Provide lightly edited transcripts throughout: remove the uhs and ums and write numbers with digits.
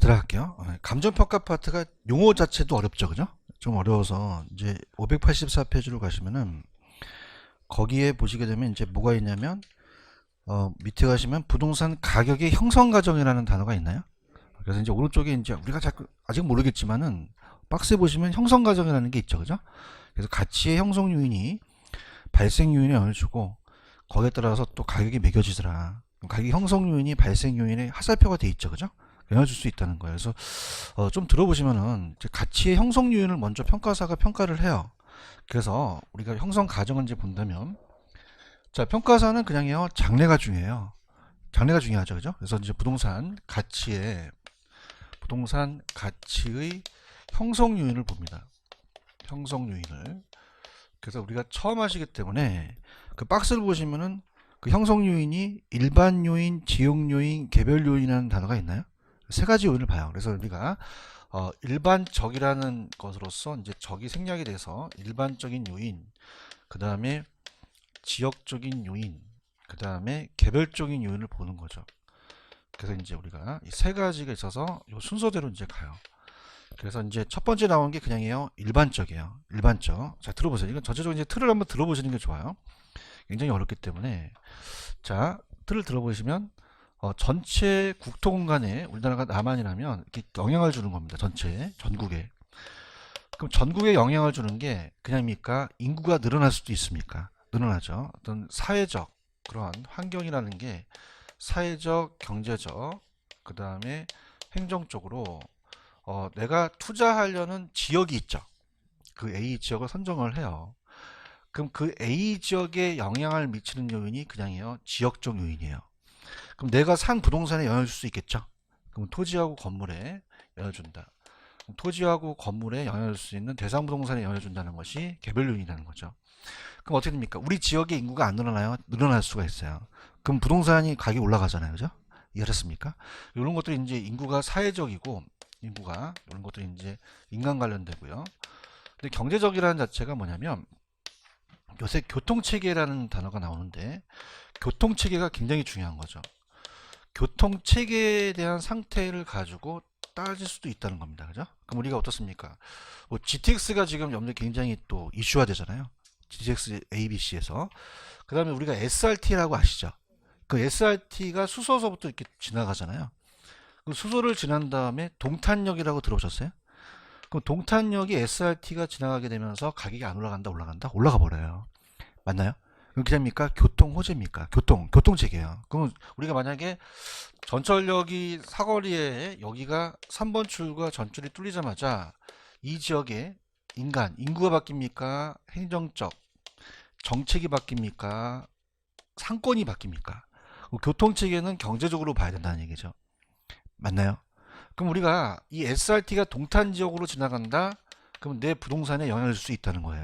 들어갈게요. 감정평가 파트가 용어 자체도 어렵죠, 그죠? 좀 어려워서 이제 584페이지로 가시면은 거기에 보시게 되면 이제 뭐가 있냐면 밑에 가시면 부동산 가격의 형성 과정이라는 단어가 있나요? 그래서 이제 오른쪽에 이제 우리가 자꾸 아직 모르겠지만은 박스에 보시면 형성 과정이라는 게 있죠, 그죠? 그래서 가치의 형성 요인이 발생 요인에 영향을 주고 거기에 따라서 또 가격이 매겨지더라. 가격 형성 요인이 발생 요인에 하살표가 돼 있죠, 그죠? 영향을 줄 수 있다는 거예요. 그래서 좀 들어보시면은 이제 가치의 형성 요인을 먼저 평가사가 평가를 해요. 그래서 우리가 형성 과정을 이제 본다면 자, 평가사는 그냥요 장래가 중요해요. 장래가 중요하죠, 그죠? 그래서 이제 부동산 가치의 형성 요인을 봅니다. 형성 요인을. 그래서 우리가 처음 하시기 때문에 그 박스를 보시면은 그 형성 요인이 일반 요인, 지역 요인, 개별 요인이라는 단어가 있나요? 세 가지 요인을 봐요. 그래서 우리가 일반적이라는 것으로서 이제 적이 생략이 돼서 일반적인 요인, 그 다음에 지역적인 요인, 그 다음에 개별적인 요인을 보는 거죠. 그래서 이제 우리가 이 세 가지가 있어서 이 순서대로 이제 가요. 그래서 이제 첫 번째 나온 게 그냥이에요. 일반적이에요. 일반적. 자, 들어보세요. 이건 전체적으로 이제 틀을 한번 들어보시는 게 좋아요. 굉장히 어렵기 때문에. 자, 틀을 들어보시면 전체 국토 공간에 우리나라가 남한이라면 이렇게 영향을 주는 겁니다. 전체 전국에. 그럼 전국에 영향을 주는 게 그냥입니까? 인구가 늘어날 수도 있습니까? 늘어나죠. 어떤 사회적 그러한 환경이라는 게 사회적, 경제적, 그 다음에 행정적으로 내가 투자하려는 지역이 있죠. 그 A 지역을 선정을 해요. 그럼 그 A 지역에 영향을 미치는 요인이 그냥이에요. 지역적 요인이에요. 그럼 내가 산 부동산에 영향을 줄 수 있겠죠. 그럼 토지하고 건물에 영향을 준다. 그럼 토지하고 건물에 영향을 줄 수 있는 대상 부동산에 영향을 준다는 것이 개별 요인이라는 거죠. 그럼 어떻게 됩니까? 우리 지역의 인구가 안 늘어나요? 늘어날 수가 있어요. 그럼 부동산이 가격이 올라가잖아요. 그죠? 이해하셨습니까? 이런 것들이 이제 인구가 사회적이고 인구가 이런 것들이 이제 인간 관련되고요. 근데 경제적이라는 자체가 뭐냐면 요새 교통체계라는 단어가 나오는데 교통체계가 굉장히 중요한 거죠. 교통체계에 대한 상태를 가지고 따질 수도 있다는 겁니다. 그죠? 그럼 우리가 어떻습니까? 뭐 GTX가 지금 염두에 굉장히 또 이슈화 되잖아요. GTX ABC에서. 그 다음에 우리가 SRT라고 아시죠? 그 SRT가 수소서부터 이렇게 지나가잖아요. 그 수소를 지난 다음에 동탄역이라고 들어보셨어요? 그럼 동탄역이 SRT가 지나가게 되면서 가격이 안 올라간다, 올라간다? 올라가 버려요. 맞나요? 그럼 그냥입니까? 교통 호재입니까? 교통체계예요. 그럼 우리가 만약에 전철역이 사거리에 여기가 3번 출구와 전철이 뚫리자마자 이 지역에 인구가 바뀝니까? 행정적, 정책이 바뀝니까? 상권이 바뀝니까? 교통체계는 경제적으로 봐야 된다는 얘기죠. 맞나요? 그럼 우리가 이 SRT가 동탄 지역으로 지나간다? 그럼 내 부동산에 영향을 줄 수 있다는 거예요.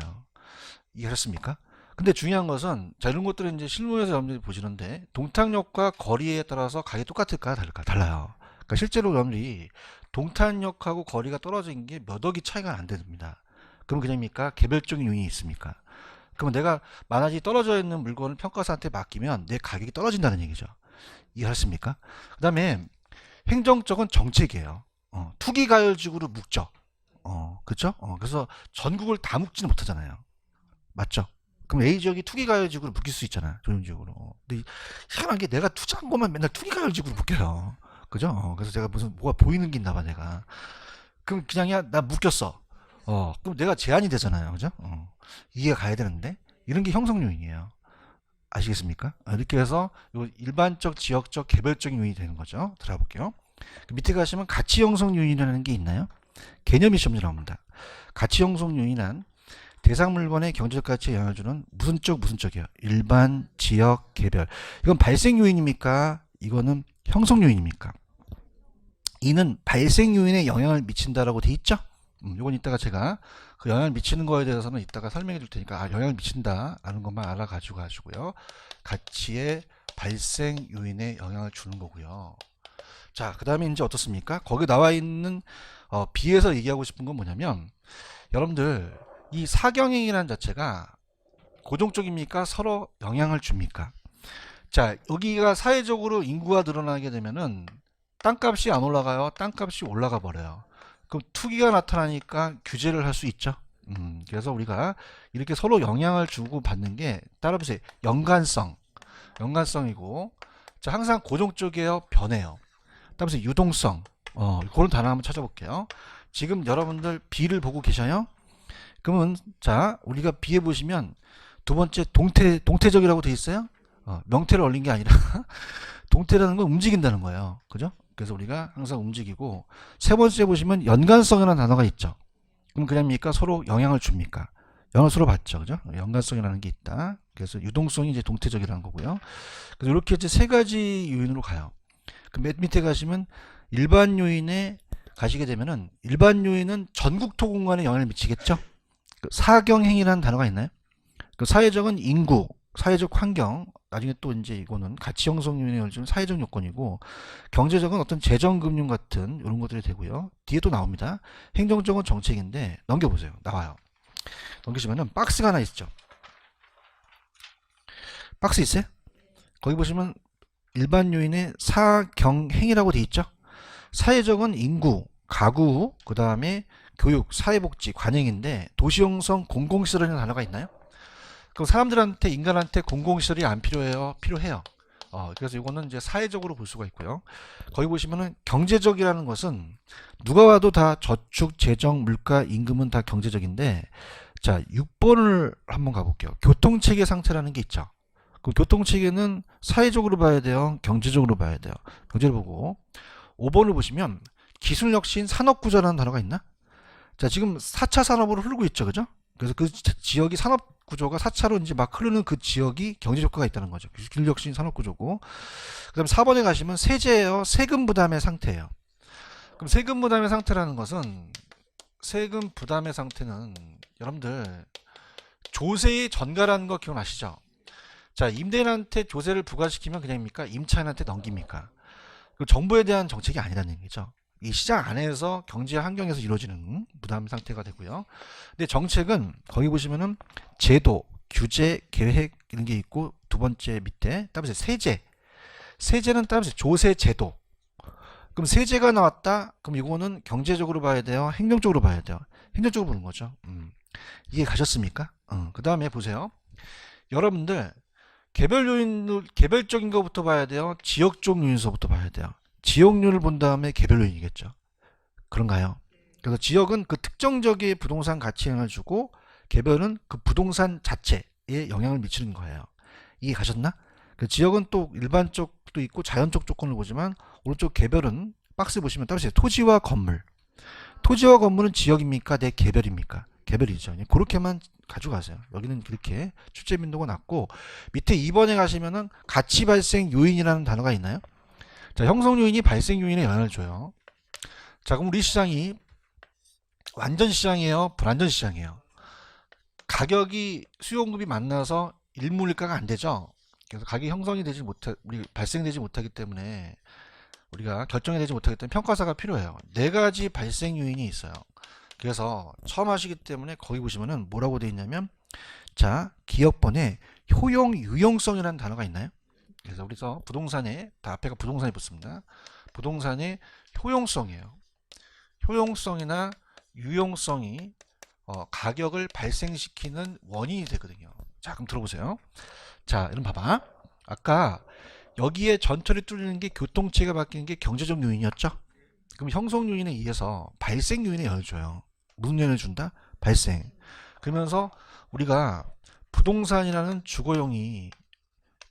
이해하셨습니까? 근데 중요한 것은 자 이런 것들은 이제 실무에서 여러분들이 보시는데 동탄역과 거리에 따라서 가격이 똑같을까 다를까 달라요. 그러니까 실제로 여러분들이 동탄역하고 거리가 떨어진 게 몇 억이 차이가 안 됩니다. 그럼 그냥입니까? 개별적인 요인이 있습니까? 그러면 내가 만약에 떨어져 있는 물건을 평가사한테 맡기면 내 가격이 떨어진다는 얘기죠. 이해하셨습니까? 그 다음에 행정적은 정책이에요. 투기가열직으로 묶죠. 그렇죠? 그래서 전국을 다 묶지는 못하잖아요. 맞죠? 그럼 A 지역이 투기가열직으로 묶일 수 있잖아. 조용지역으로. 근데 희한한 게 내가 투자한 것만 맨날 투기가열직으로 묶여요. 그죠? 그래서 제가 무슨 뭐가 보이는 게 있나 봐 내가. 그럼 그냥이야 나 묶였어. 그럼 내가 제한이 되잖아요. 그죠? 이해가 가야 되는데 이런 게 형성 요인이에요. 아시겠습니까? 이렇게 해서 요 일반적, 지역적, 개별적인 요인이 되는 거죠. 들어가 볼게요. 밑에 가시면 가치 형성 요인이라는 게 있나요? 개념이 시험에 나옵니다. 가치 형성 요인은 대상 물건의 경제적 가치에 영향을 주는 무슨 쪽이에요? 일반, 지역, 개별. 이건 발생 요인입니까? 이거는 형성 요인입니까? 이는 발생 요인에 영향을 미친다라고 돼 있죠? 이건 이따가 제가 그 영향을 미치는 거에 대해서는 이따가 설명해 줄 테니까 영향을 미친다라는 것만 알아가지고 가지고요. 가치의 발생 요인에 영향을 주는 거고요. 자, 그 다음에 이제 어떻습니까? 거기 나와 있는 B에서 얘기하고 싶은 건 뭐냐면 여러분들 이 사경행이라는 자체가 고정적입니까? 서로 영향을 줍니까? 자, 여기가 사회적으로 인구가 늘어나게 되면은 땅값이 안 올라가요. 땅값이 올라가 버려요. 그럼 투기가 나타나니까 규제를 할 수 있죠. 그래서 우리가 이렇게 서로 영향을 주고 받는 게 따라보세요. 연관성이고, 자, 항상 고정적이에요, 변해요. 따라보세요. 유동성. 그런 단어 한번 찾아볼게요. 지금 여러분들 B를 보고 계셔요? 그러면 자, 우리가 B에 보시면 두 번째 동태적이라고 돼 있어요. 명태를 올린 게 아니라 동태라는 건 움직인다는 거예요. 그죠? 그래서 우리가 항상 움직이고, 세 번째 보시면 연관성이라는 단어가 있죠. 그럼 그냥입니까? 서로 영향을 줍니까? 영향을 서로 받죠. 그죠? 연관성이라는 게 있다. 그래서 유동성이 이제 동태적이라는 거고요. 그래서 이렇게 이제 세 가지 요인으로 가요. 그 맨 밑에 가시면 일반 요인에 가시게 되면은, 일반 요인은 전국토 공간에 영향을 미치겠죠? 그 사경행이라는 단어가 있나요? 그 사회적은 인구, 사회적 환경, 나중에 또 이제 이거는 가치 형성 요인에 열주는 사회적 요건이고, 경제적은 어떤 재정 금융 같은 이런 것들이 되고요. 뒤에 또 나옵니다. 행정적은 정책인데, 넘겨보세요. 나와요. 넘기시면은 박스가 하나 있죠. 박스 있어요? 거기 보시면 일반 요인에 사경행이라고 돼 있죠. 사회적은 인구, 가구, 그 다음에 교육, 사회복지, 관행인데, 도시형성 공공시설이라는 단어가 있나요? 그럼 사람들한테, 인간한테 공공시설이 안 필요해요? 필요해요. 그래서 이거는 이제 사회적으로 볼 수가 있고요. 거기 보시면은 경제적이라는 것은 누가 와도 다 저축, 재정, 물가, 임금은 다 경제적인데, 자, 6번을 한번 가볼게요. 교통체계 상태라는 게 있죠. 그 교통체계는 사회적으로 봐야 돼요? 경제적으로 봐야 돼요? 경제를 보고. 5번을 보시면 기술 혁신 산업구조라는 단어가 있나? 자, 지금 4차 산업으로 흐르고 있죠. 그죠? 그래서 그 지역이 산업 구조가 4차로 이제 막 흐르는 그 지역이 경제 효과가 있다는 거죠. 기술 혁신 산업 구조고. 그다음 4번에 가시면 세제예요. 세금 부담의 상태예요. 그럼 세금 부담의 상태라는 것은, 세금 부담의 상태는 여러분들 조세의 전가라는 거 기억나시죠? 자, 임대인한테 조세를 부과시키면 그냥입니까? 임차인한테 넘깁니까? 그 정부에 대한 정책이 아니라는 얘기죠. 이 시장 안에서 경제 환경에서 이루어지는 부담 상태가 되고요. 근데 정책은 거기 보시면은 제도, 규제, 계획 이런 게 있고, 두 번째 밑에 따라서 세제. 세제는 따라서 조세 제도. 그럼 세제가 나왔다. 그럼 이거는 경제적으로 봐야 돼요? 행정적으로 봐야 돼요? 행정적으로 보는 거죠. 이해 가셨습니까? 그 다음에 보세요. 여러분들 개별 요인, 개별적인 것부터 봐야 돼요? 지역적 요인서부터 봐야 돼요? 지역률을 본 다음에 개별 요인이겠죠. 그런가요? 그래서 지역은 그 특정적인 부동산 가치 영향을 주고, 개별은 그 부동산 자체에 영향을 미치는 거예요. 이해 가셨나? 그 지역은 또 일반적도 있고 자연적 조건을 보지만, 오른쪽 개별은 박스 보시면 따로 있어요. 토지와 건물. 토지와 건물은 지역입니까? 내 개별입니까? 개별이죠. 그렇게만 가져가세요. 여기는 그렇게 출제 빈도가 낮고, 밑에 2번에 가시면은 가치 발생 요인이라는 단어가 있나요? 자, 형성 요인이 발생 요인에 영향을 줘요. 자, 그럼 우리 시장이 완전 시장이에요? 불완전 시장이에요? 가격이 수요 공급이 만나서 일물일가가 안 되죠. 그래서 가격이 형성이 되지 못하, 우리 발생되지 못하기 때문에, 우리가 결정이 되지 못하기 때문에 평가사가 필요해요. 네 가지 발생 요인이 있어요. 그래서 처음 하시기 때문에 거기 보시면은 뭐라고 되어 있냐면, 자, 기업번에 효용, 유용성이라는 단어가 있나요? 그래서 우리서 부동산에, 다 앞에가 부동산이 붙습니다. 부동산의 효용성이에요. 효용성이나 유용성이 가격을 발생시키는 원인이 되거든요. 자, 그럼 들어보세요. 자, 여러분 봐봐. 아까 여기에 전철이 뚫리는 게, 교통체가 바뀌는 게 경제적 요인이었죠? 그럼 형성 요인에 의해서 발생 요인에 영향을 줘요. 무슨 영향을 준다? 발생. 그러면서 우리가 부동산이라는 주거용이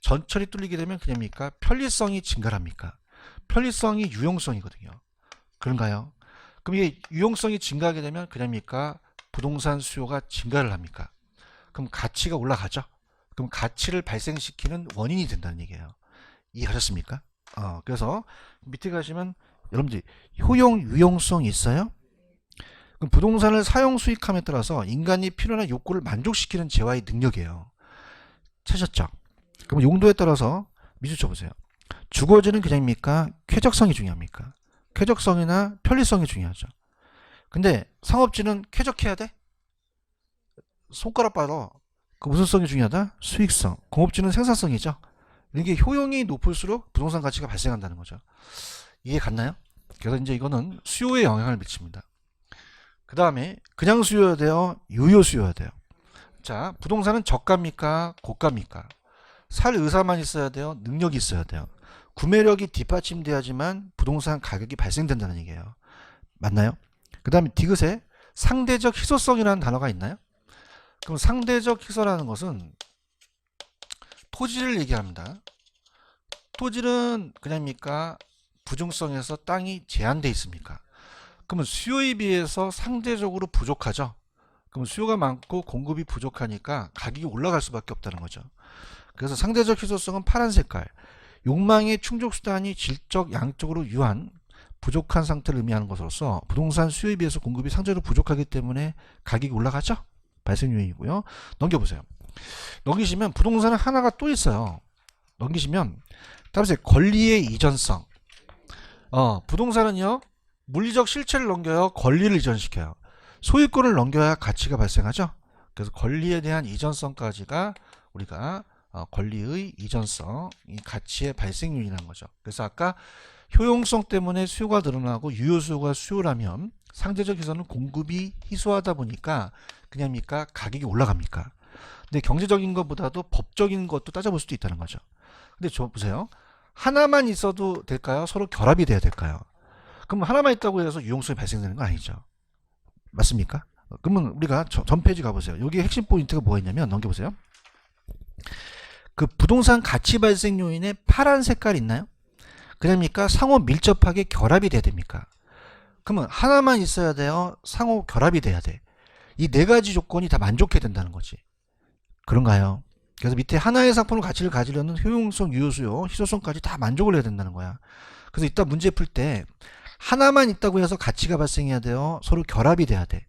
전철이 뚫리게 되면 그냥입니까? 편리성이 증가합니까? 편리성이 유용성이거든요. 그런가요? 그럼 이게 유용성이 증가하게 되면 그냥입니까? 부동산 수요가 증가를 합니까? 그럼 가치가 올라가죠? 그럼 가치를 발생시키는 원인이 된다는 얘기예요. 이해하셨습니까? 그래서 밑에 가시면 여러분들 효용, 유용성이 있어요? 그럼 부동산을 사용 수익함에 따라서 인간이 필요한 욕구를 만족시키는 재화의 능력이에요. 찾으셨죠? 그럼 용도에 따라서 미수 쳐보세요. 주거지는 그냥입니까? 쾌적성이 중요합니까? 쾌적성이나 편리성이 중요하죠. 근데 상업지는 쾌적해야 돼? 손가락 빨아. 그 무슨 성이 중요하다? 수익성. 공업지는 생산성이죠. 이게 효용이 높을수록 부동산 가치가 발생한다는 거죠. 이해 갔나요? 그래서 이제 이거는 수요에 영향을 미칩니다. 그 다음에 그냥 수요여야 돼요? 유효 수요여야 돼요? 자, 부동산은 저가입니까? 고가입니까? 살 의사만 있어야 돼요? 능력이 있어야 돼요? 구매력이 뒷받침돼야지만 부동산 가격이 발생된다는 얘기예요. 맞나요? 그 다음에 디귿에 상대적 희소성이라는 단어가 있나요? 그럼 상대적 희소라는 것은 토지를 얘기합니다. 토지는 그냥입니까? 부중성에서 땅이 제한돼 있습니까? 그러면 수요에 비해서 상대적으로 부족하죠. 그럼 수요가 많고 공급이 부족하니까 가격이 올라갈 수밖에 없다는 거죠. 그래서 상대적 희소성은 파란 색깔. 욕망의 충족 수단이 질적 양적으로 유한 부족한 상태를 의미하는 것으로서 부동산 수요에 비해서 공급이 상대적으로 부족하기 때문에 가격이 올라가죠. 발생 요인이고요. 넘겨보세요. 넘기시면 부동산은 하나가 또 있어요. 넘기시면 다음에 권리의 이전성. 부동산은요 물리적 실체를 넘겨요, 권리를 이전시켜요. 소유권을 넘겨야 가치가 발생하죠. 그래서 권리에 대한 이전성까지가 우리가 권리의 이전성, 이 가치의 발생 요인이라는 거죠. 그래서 아까 효용성 때문에 수요가 늘어나고 유효 수요가 수요라면 상대적 희소는 공급이 희소하다 보니까 그냥입니까? 가격이 올라갑니까? 근데 경제적인 것보다도 법적인 것도 따져볼 수도 있다는 거죠. 근데 저 보세요. 하나만 있어도 될까요? 서로 결합이 돼야 될까요? 그럼 하나만 있다고 해서 유용성이 발생되는 건 아니죠. 맞습니까? 그러면 우리가 전 페이지 가보세요. 여기 핵심 포인트가 뭐가 있냐면 넘겨보세요. 그 부동산 가치 발생 요인에 파란 색깔 있나요? 그러니까 상호 밀접하게 결합이 돼야 됩니까? 그러면 하나만 있어야 돼요? 상호 결합이 돼야 돼? 이 네 가지 조건이 다 만족해야 된다는 거지. 그런가요? 그래서 밑에 하나의 상품을 가치를 가지려는 효용성, 유효수요, 희소성까지 다 만족을 해야 된다는 거야. 그래서 이따 문제 풀 때 하나만 있다고 해서 가치가 발생해야 돼요? 서로 결합이 돼야 돼.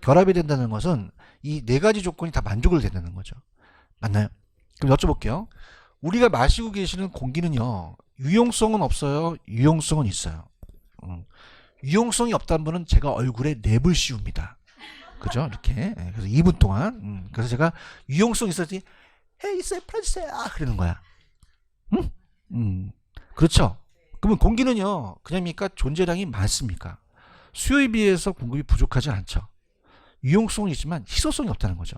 결합이 된다는 것은 이 네 가지 조건이 다 만족을 된다는 거죠. 맞나요? 그럼 여쭤볼게요. 우리가 마시고 계시는 공기는요, 유용성은 없어요? 유용성은 있어요. 유용성이 없다는 분은 제가 얼굴에 랩을 씌웁니다. 그죠? 이렇게. 그래서 2분 동안. 그래서 제가 유용성 있었지, 헤이, 샌프란시스! 그러는 거야. 응? 그렇죠? 그러면 공기는요, 그냥입니까? 존재량이 많습니까? 수요에 비해서 공급이 부족하지 않죠. 유용성은 있지만 희소성이 없다는 거죠.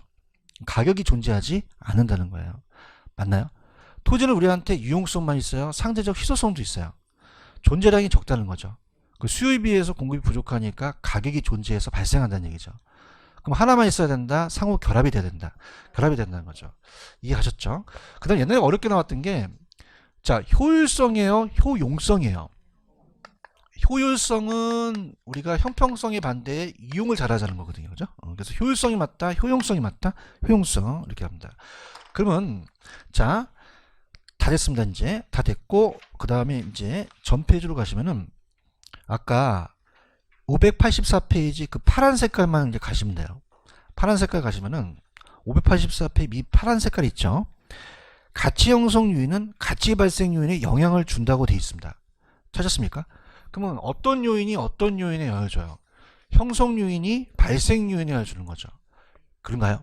가격이 존재하지 않는다는 거예요. 맞나요? 토지는 우리한테 유용성만 있어요? 상대적 희소성도 있어요. 존재량이 적다는 거죠. 그 수요에 비해서 공급이 부족하니까 가격이 존재해서 발생한다는 얘기죠. 그럼 하나만 있어야 된다? 상호 결합이 돼야 된다. 결합이 된다는 거죠. 이해하셨죠? 그 다음 옛날에 어렵게 나왔던 게, 자, 효율성이에요? 효용성이에요? 효율성은 우리가 형평성의 반대에 이용을 잘하자는 거거든요. 그죠? 그래서 효율성이 맞다, 효용성이 맞다, 효용성 이렇게 합니다. 그러면 자, 다 됐습니다. 이제 다 됐고 그 다음에 이제 전 페이지로 가시면은 아까 584페이지 그 파란 색깔만 이제 가시면 돼요. 파란 색깔 가시면은 584페이지 이 파란 색깔 있죠? 가치 형성 요인은 가치 발생 요인에 영향을 준다고 되어 있습니다. 찾았습니까? 그러면 어떤 요인이 어떤 요인에 영향을 줘요? 형성 요인이 발생 요인에 영향을 주는 거죠. 그런가요?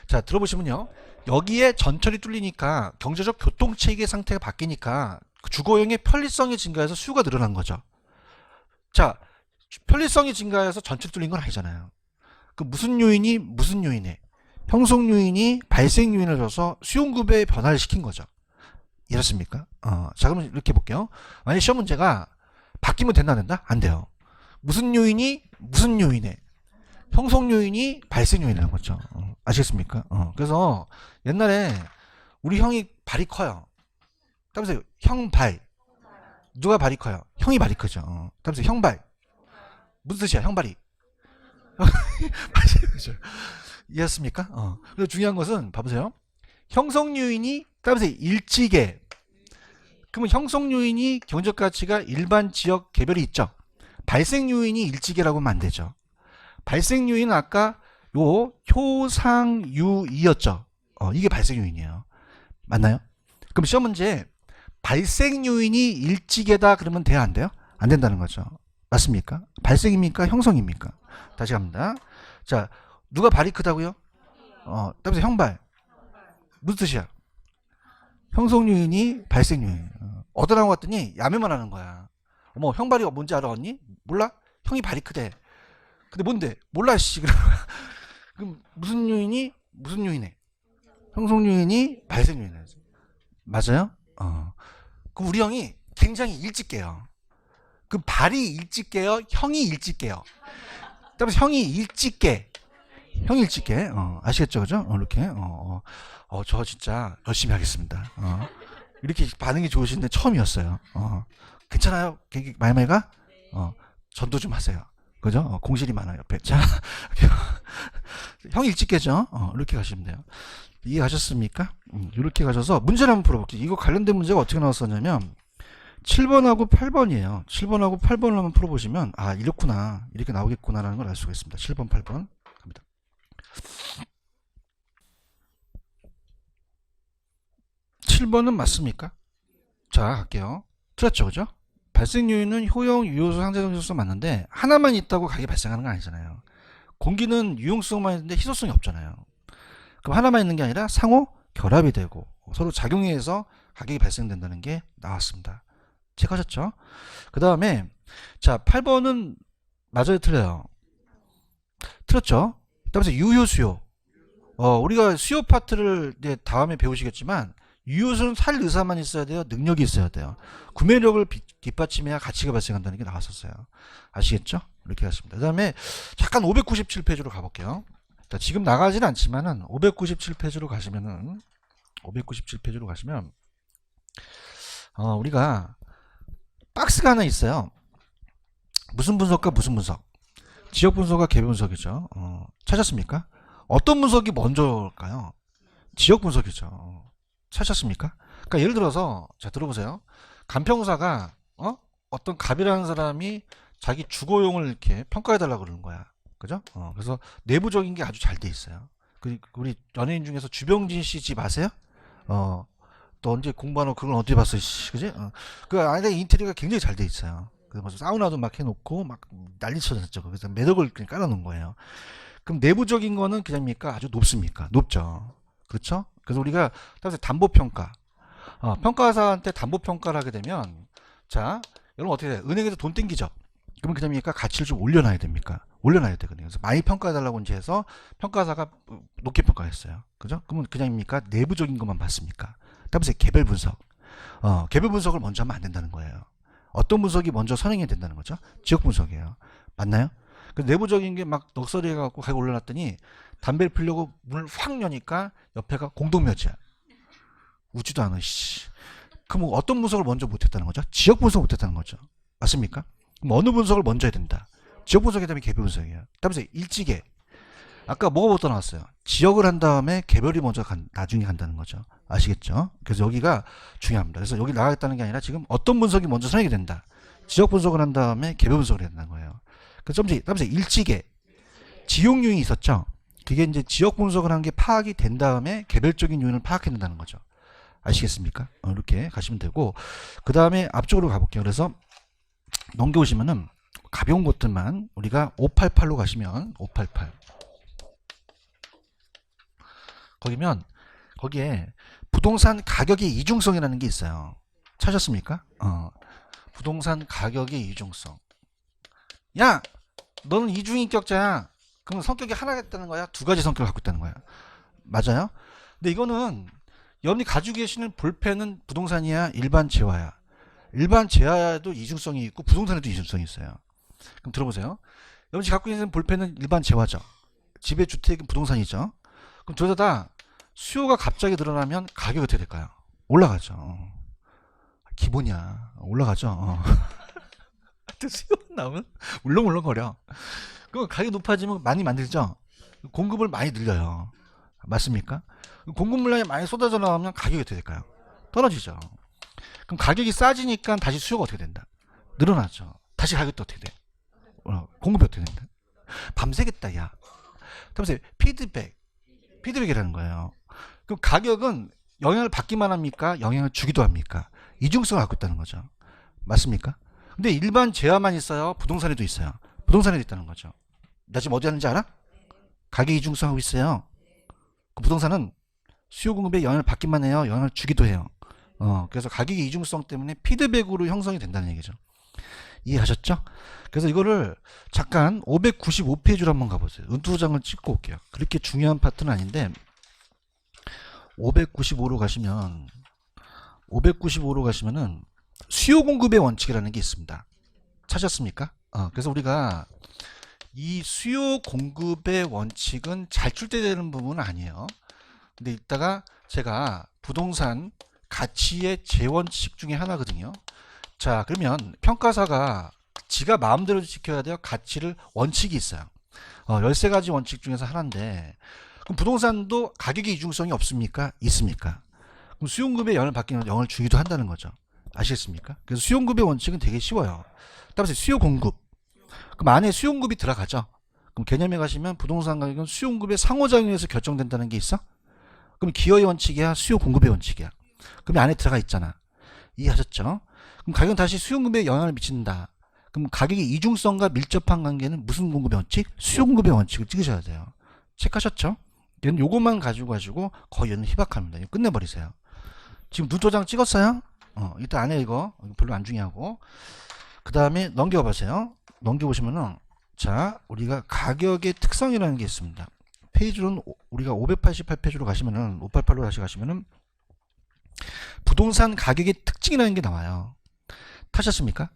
자, 들어보시면요. 여기에 전철이 뚫리니까 경제적 교통체계 상태가 바뀌니까 주거용의 편리성이 증가해서 수요가 늘어난 거죠. 자, 편리성이 증가해서 전철이 뚫린 건 아니잖아요. 그 무슨 요인이 무슨 요인에 형성 요인이 발생 요인을 줘서 수용급의 변화를 시킨 거죠. 이렇습니까? 자, 그러면 이렇게 볼게요. 만약 시험 문제가 바뀌면 된다 안 된다? 안 돼요. 무슨 요인이 무슨 요인에 형성 요인이 발생 요인이라는 거죠. 아시겠습니까? 그래서 옛날에 우리 형이 발이 커요. 따라서 형 발. 누가 발이 커요? 형이 발이 크죠. 따라서 형 발. 무슨 뜻이야? 형 발이. 이해했습니까? 그리고 중요한 것은 봐보세요. 형성 요인이 따라서 일치계. 그러면 형성 요인이 경제적 가치가 일반 지역 개별이 있죠. 발생 요인이 일치계라고 하면 안 되죠. 발생 요인은 아까 요 효상유이였죠. 이게 발생 요인이에요. 맞나요? 그럼 시험 문제 발생 요인이 일치계다 그러면 돼야 안 돼요? 안 된다는 거죠. 맞습니까? 발생입니까? 형성입니까? 다시 갑니다. 자, 누가 발이 크다고요? 따라서 형발. 무슨 뜻이야? 형성 요인이 발생 요인. 얻어나온 것 같더니 야매만 하는 거야. 어머, 형 발이 뭔지 알아, 언니? 몰라? 형이 발이 크대. 근데 뭔데? 몰라, 씨. 그럼 무슨 요인이? 무슨 요인에? 형성 요인이 발생 요인이에요. 맞아요? 그럼 우리 형이 굉장히 일찍 깨요. 그 발이 일찍 깨요? 형이 일찍 깨요? 그다음에 형이 일찍 깨. 형이 일찍 깨. 아시겠죠? 그죠? 이렇게. 저 진짜 열심히 하겠습니다. 이렇게 반응이 좋으신데 처음이었어요. 괜찮아요? 말말가? 전도 좀 하세요. 그죠? 공실이 많아요, 옆에. 자, 형이 일찍 깨죠? 이렇게 가시면 돼요. 이해하셨습니까? 이렇게 가셔서 문제를 한번 풀어볼게요. 이거 관련된 문제가 어떻게 나왔었냐면 7번하고 8번이에요. 7번하고 8번을 한번 풀어보시면 아 이렇구나 이렇게 나오겠구나라는 걸 알 수가 있습니다. 7번 8번 갑니다. 7번은 맞습니까? 자 갈게요. 틀렸죠 그죠? 발생 요인은 효용, 유효소, 상대적 희소성 맞는데 하나만 있다고 가격이 발생하는 건 아니잖아요. 공기는 유용성만 있는데 희소성이 없잖아요. 그럼 하나만 있는 게 아니라 상호 결합이 되고 서로 작용에 의해서 가격이 발생된다는 게 나왔습니다. 체크하셨죠? 그 다음에 자 8번은 맞아요 틀려요? 틀렸죠? 그다음에 유효 수요. 우리가 수요 파트를 이제 다음에 배우시겠지만 유효수는 살 의사만 있어야 돼요? 능력이 있어야 돼요? 구매력을 뒷받침해야 가치가 발생한다는 게 나왔었어요. 아시겠죠? 이렇게 하십니다. 그 다음에 잠깐 597페이지로 가볼게요. 자, 지금 나가진 않지만은 597페이지로 가시면은 597페이지로 가시면 우리가 박스가 하나 있어요. 무슨 분석과 무슨 분석? 지역 분석과 개별 분석이죠. 찾았습니까? 어떤 분석이 먼저일까요? 지역 분석이죠. 찾았습니까? 그러니까 예를 들어서 자 들어보세요. 간평사가 어떤 갑이라는 사람이 자기 주거용을 이렇게 평가해달라고 그러는 거야. 그죠? 그래서 내부적인 게 아주 잘 돼 있어요. 우리 연예인 중에서 주병진 씨 집 아세요? 또 언제 공부하는 그걸 어디 봤어, 씨, 그지? 그 안에 인테리어가 굉장히 잘 돼 있어요. 그래서 사우나도 막 해놓고 막 난리 쳐졌죠. 그래서 매덕을 그냥 깔아놓은 거예요. 그럼 내부적인 거는 그냥입니까? 아주 높습니까? 높죠. 그렇죠? 그래서 우리가 따라서 담보평가, 평가사한테 담보평가를 하게 되면 자, 여러분 어떻게 돼요? 은행에서 돈 땡기죠? 그러면 그냥입니까? 가치를 좀 올려놔야 됩니까? 올려놔야 되거든요. 그래서 많이 평가해달라고 이제 해서 평가사가 높게 평가했어요. 그죠? 그러면 그냥입니까? 내부적인 것만 봤습니까? 다음에 개별 분석. 개별 분석을 먼저 하면 안 된다는 거예요. 어떤 분석이 먼저 선행이 된다는 거죠? 지역 분석이에요. 맞나요? 그 내부적인 게 막 넋서리 해갖고 가격 올려놨더니 담배를 피려고 문을 확 여니까 옆에가 공동묘지야. 웃지도 않아, 씨. 그럼 어떤 분석을 먼저 못했다는 거죠? 지역 분석을 못했다는 거죠. 맞습니까? 그럼 어느 분석을 먼저 해야 된다? 지역 분석이 되면 개별 분석이에요. 다음에 일지계. 아까 뭐가 먼저 나왔어요? 지역을 한 다음에 개별이 먼저 나중에 간다는 거죠. 아시겠죠? 그래서 여기가 중요합니다. 그래서 여기 나가겠다는 게 아니라 지금 어떤 분석이 먼저 선행이 된다. 지역 분석을 한 다음에 개별 분석을 해야 된다는 거예요. 그래서 다음에 일지계. 지용 요인이 있었죠? 그게 이제 지역 분석을 한 게 파악이 된 다음에 개별적인 요인을 파악해야 된다는 거죠. 아시겠습니까? 이렇게 가시면 되고 그 다음에 앞쪽으로 가볼게요. 그래서 넘겨오시면은 가벼운 것들만 우리가 588로 가시면 588 거기에 부동산 가격의 이중성이라는 게 있어요. 찾았습니까? 부동산 가격의 이중성. 야, 너는 이중인격자야. 그럼 성격이 하나겠다는 거야? 두 가지 성격을 갖고 있다는 거야. 맞아요? 근데 이거는 여러분이 가지고 계시는 볼펜은 부동산이야? 일반 재화야? 일반 재화도 이중성이 있고 부동산에도 이중성이 있어요. 그럼 들어보세요. 여러분이 갖고 있는 볼펜은 일반 재화죠. 집의 주택은 부동산이죠. 그럼 둘 다 수요가 갑자기 늘어나면 가격이 어떻게 될까요? 올라가죠. 기본이야. 올라가죠. 수요가 나오면 울렁울렁거려. 그럼 가격이 높아지면 많이 만들죠. 공급을 많이 늘려요. 맞습니까? 공급 물량이 많이 쏟아져 나오면 가격이 어떻게 될까요? 떨어지죠. 그럼 가격이 싸지니까 다시 수요가 어떻게 된다? 늘어나죠. 다시 가격도 어떻게 돼? 공급이 어떻게 된다? 밤새겠다, 야. 그러면서 피드백이라는 거예요. 그럼 가격은 영향을 받기만 합니까? 영향을 주기도 합니까? 이중성을 갖고 있다는 거죠. 맞습니까? 근데 일반 재화만 있어요? 부동산에도 있어요? 부동산에도 있다는 거죠. 나 지금 어디 하는지 알아? 가격 이중성하고 있어요. 그 부동산은 수요 공급에 영향을 받기만 해요? 영향을 주기도 해요. 그래서 가격의 이중성 때문에 피드백으로 형성이 된다는 얘기죠. 이해하셨죠? 그래서 이거를 잠깐 595페이지로 한번 가보세요. 은투장을 찍고 올게요. 그렇게 중요한 파트는 아닌데 595로 가시면 595로 가시면은 수요 공급의 원칙이라는 게 있습니다. 찾았습니까? 그래서 우리가 이 수요 공급의 원칙은 잘 출제되는 부분은 아니에요. 근데 이따가 제가 부동산 가치의 재원칙 중에 하나거든요. 자, 그러면 평가사가 지가 마음대로 지켜야 돼요. 가치를 원칙이 있어요. 13가지 원칙 중에서 하나인데 그럼 부동산도 가격의 이중성이 없습니까? 있습니까? 그럼 수요공급의 영향을 받기는 영향을 주기도 한다는 거죠. 아시겠습니까? 그래서 수요공급의 원칙은 되게 쉬워요. 따라서 수요공급. 그럼 안에 수요공급이 들어가죠. 그럼 개념에 가시면 부동산 가격은 수요공급의 상호작용에서 결정된다는 게 있어? 그럼 기여의 원칙이야? 수요공급의 원칙이야? 그럼 안에 들어가 있잖아. 이해하셨죠? 그럼 가격은 다시 수요공급에 영향을 미친다. 그럼 가격의 이중성과 밀접한 관계는 무슨 공급의 원칙? 수요공급의 원칙을 찍으셔야 돼요. 체크하셨죠? 얘는 요것만 가지고 거의 얘는 희박합니다. 이거 끝내버리세요. 지금 눈도장 찍었어요? 일단 안에 이거 별로 안 중요하고 그 다음에 넘겨보세요. 넘겨보시면은 자 우리가 가격의 특성이라는 게 있습니다. 페이지로는 우리가 588페이지로 가시면은 588로 다시 가시면은 부동산 가격의 특징이라는 게 나와요. 타셨습니까?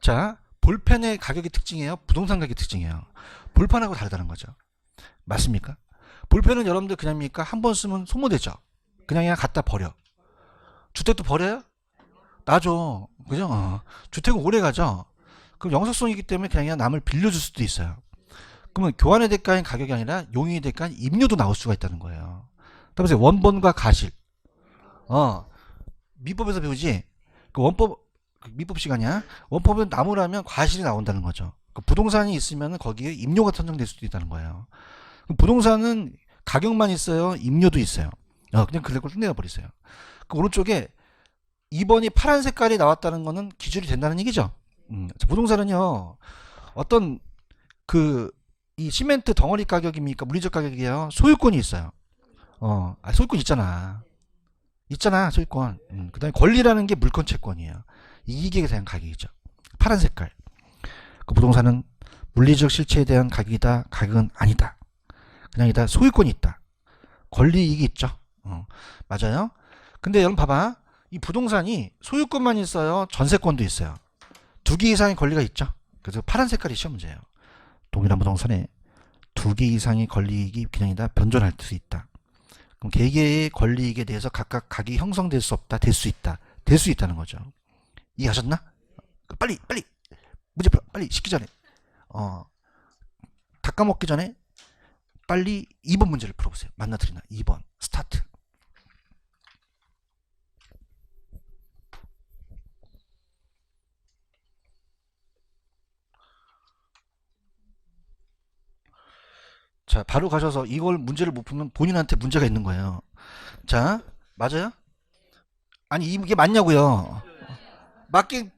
자 볼펜의 가격의 특징이에요? 부동산 가격의 특징이에요? 볼펜하고 다르다는 거죠. 맞습니까? 볼펜은 여러분들 그냥입니까? 한 번 쓰면 소모되죠. 그냥 갖다 버려. 주택도 버려요? 나죠. 그죠? 주택은 오래 가죠. 그럼 영속성이기 때문에 그냥 남을 빌려줄 수도 있어요. 그러면 교환의 대가인 가격이 아니라 용익의 대가인 임료도 나올 수가 있다는 거예요. 그래서 원본과 가실. 미법에서 배우지. 그 원법 미법 시간이야. 원법은 나무라면 과실이 나온다는 거죠. 그 부동산이 있으면 거기에 임료가 선정될 수도 있다는 거예요. 부동산은 가격만 있어요. 임료도 있어요. 그냥 그걸 끝내어 버리세요. 그 오른쪽에 2번이 파란 색깔이 나왔다는 거는 기준이 된다는 얘기죠. 부동산은요. 어떤 이 시멘트 덩어리 가격입니까? 물리적 가격이에요. 소유권이 있어요. 소유권 있잖아. 소유권. 그 다음에 권리라는 게 물권 채권이에요. 이게 대한 가격이죠. 파란 색깔. 그 부동산은 물리적 실체에 대한 가격이다. 가격은 아니다. 그냥이다. 소유권이 있다. 권리이익이 있죠. 맞아요. 근데 여러분 봐봐. 이 부동산이 소유권만 있어요. 전세권도 있어요. 2개 이상의 권리가 있죠. 그래서 파란 색깔이 시험 문제예요. 동일한 부동산에 2개 이상의 권리이익이 그냥이다. 변존할 수 있다. 그럼 개개의 권리이익에 대해서 각각 가격이 형성될 수 없다. 될 수 있다. 될 수 있다는 거죠. 이해하셨나? 빨리 문제 풀어. 빨리 식기 전에 다 까먹기 전에 빨리 2번 문제를 풀어보세요. 만나드리나 2번 스타트. 자 바로 가셔서 이걸 문제를 못 풀면 본인한테 문제가 있는 거예요. 자 맞아요? 아니 이게 맞냐고요. 맞게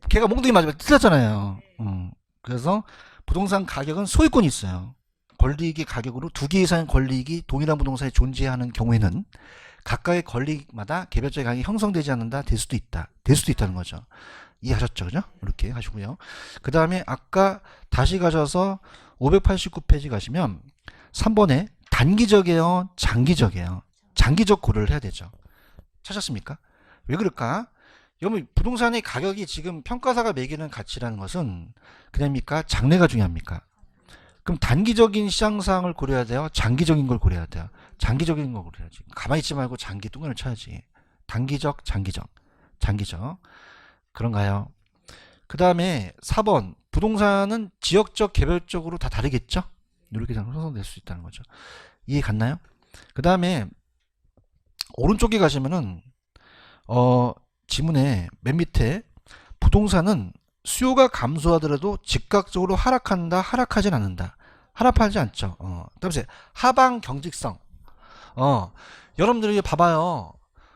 걔가 몽둥이 맞으면 틀렸잖아요. 그래서 부동산 가격은 소유권이 있어요. 권리이익의 가격으로 2개 이상의 권리이익이 동일한 부동산에 존재하는 경우에는 각각의 권리마다 개별적인 가격이 형성되지 않는다. 될 수도 있다. 될 수도 있다는 거죠. 이해하셨죠? 그죠? 이렇게 하시고요. 그 다음에 아까 다시 가셔서 589페이지 가시면 3번에 단기적이에요? 장기적이에요? 장기적 고려를 해야 되죠. 찾았습니까? 왜 그럴까? 여러분 부동산의 가격이 지금 평가사가 매기는 가치라는 것은 그냥입니까? 장래가 중요합니까? 그럼 단기적인 시장 상황을 고려해야 돼요? 장기적인 걸 고려해야 돼요? 장기적인 걸 고려해야지. 가만히 있지 말고 장기 뚱간을 쳐야지. 단기적, 장기적. 그런가요? 그 다음에 4번 부동산은 지역적, 개별적으로 다 다르겠죠? 이렇게 형성될 수 있다는 거죠. 이해 갔나요? 그 다음에 오른쪽에 가시면은 지문에 맨 밑에 부동산은 수요가 감소하더라도 즉각적으로 하락한다, 하락하진 않는다. 하락하지 않죠. 그다음에 하방 경직성. 여러분들이 봐봐요.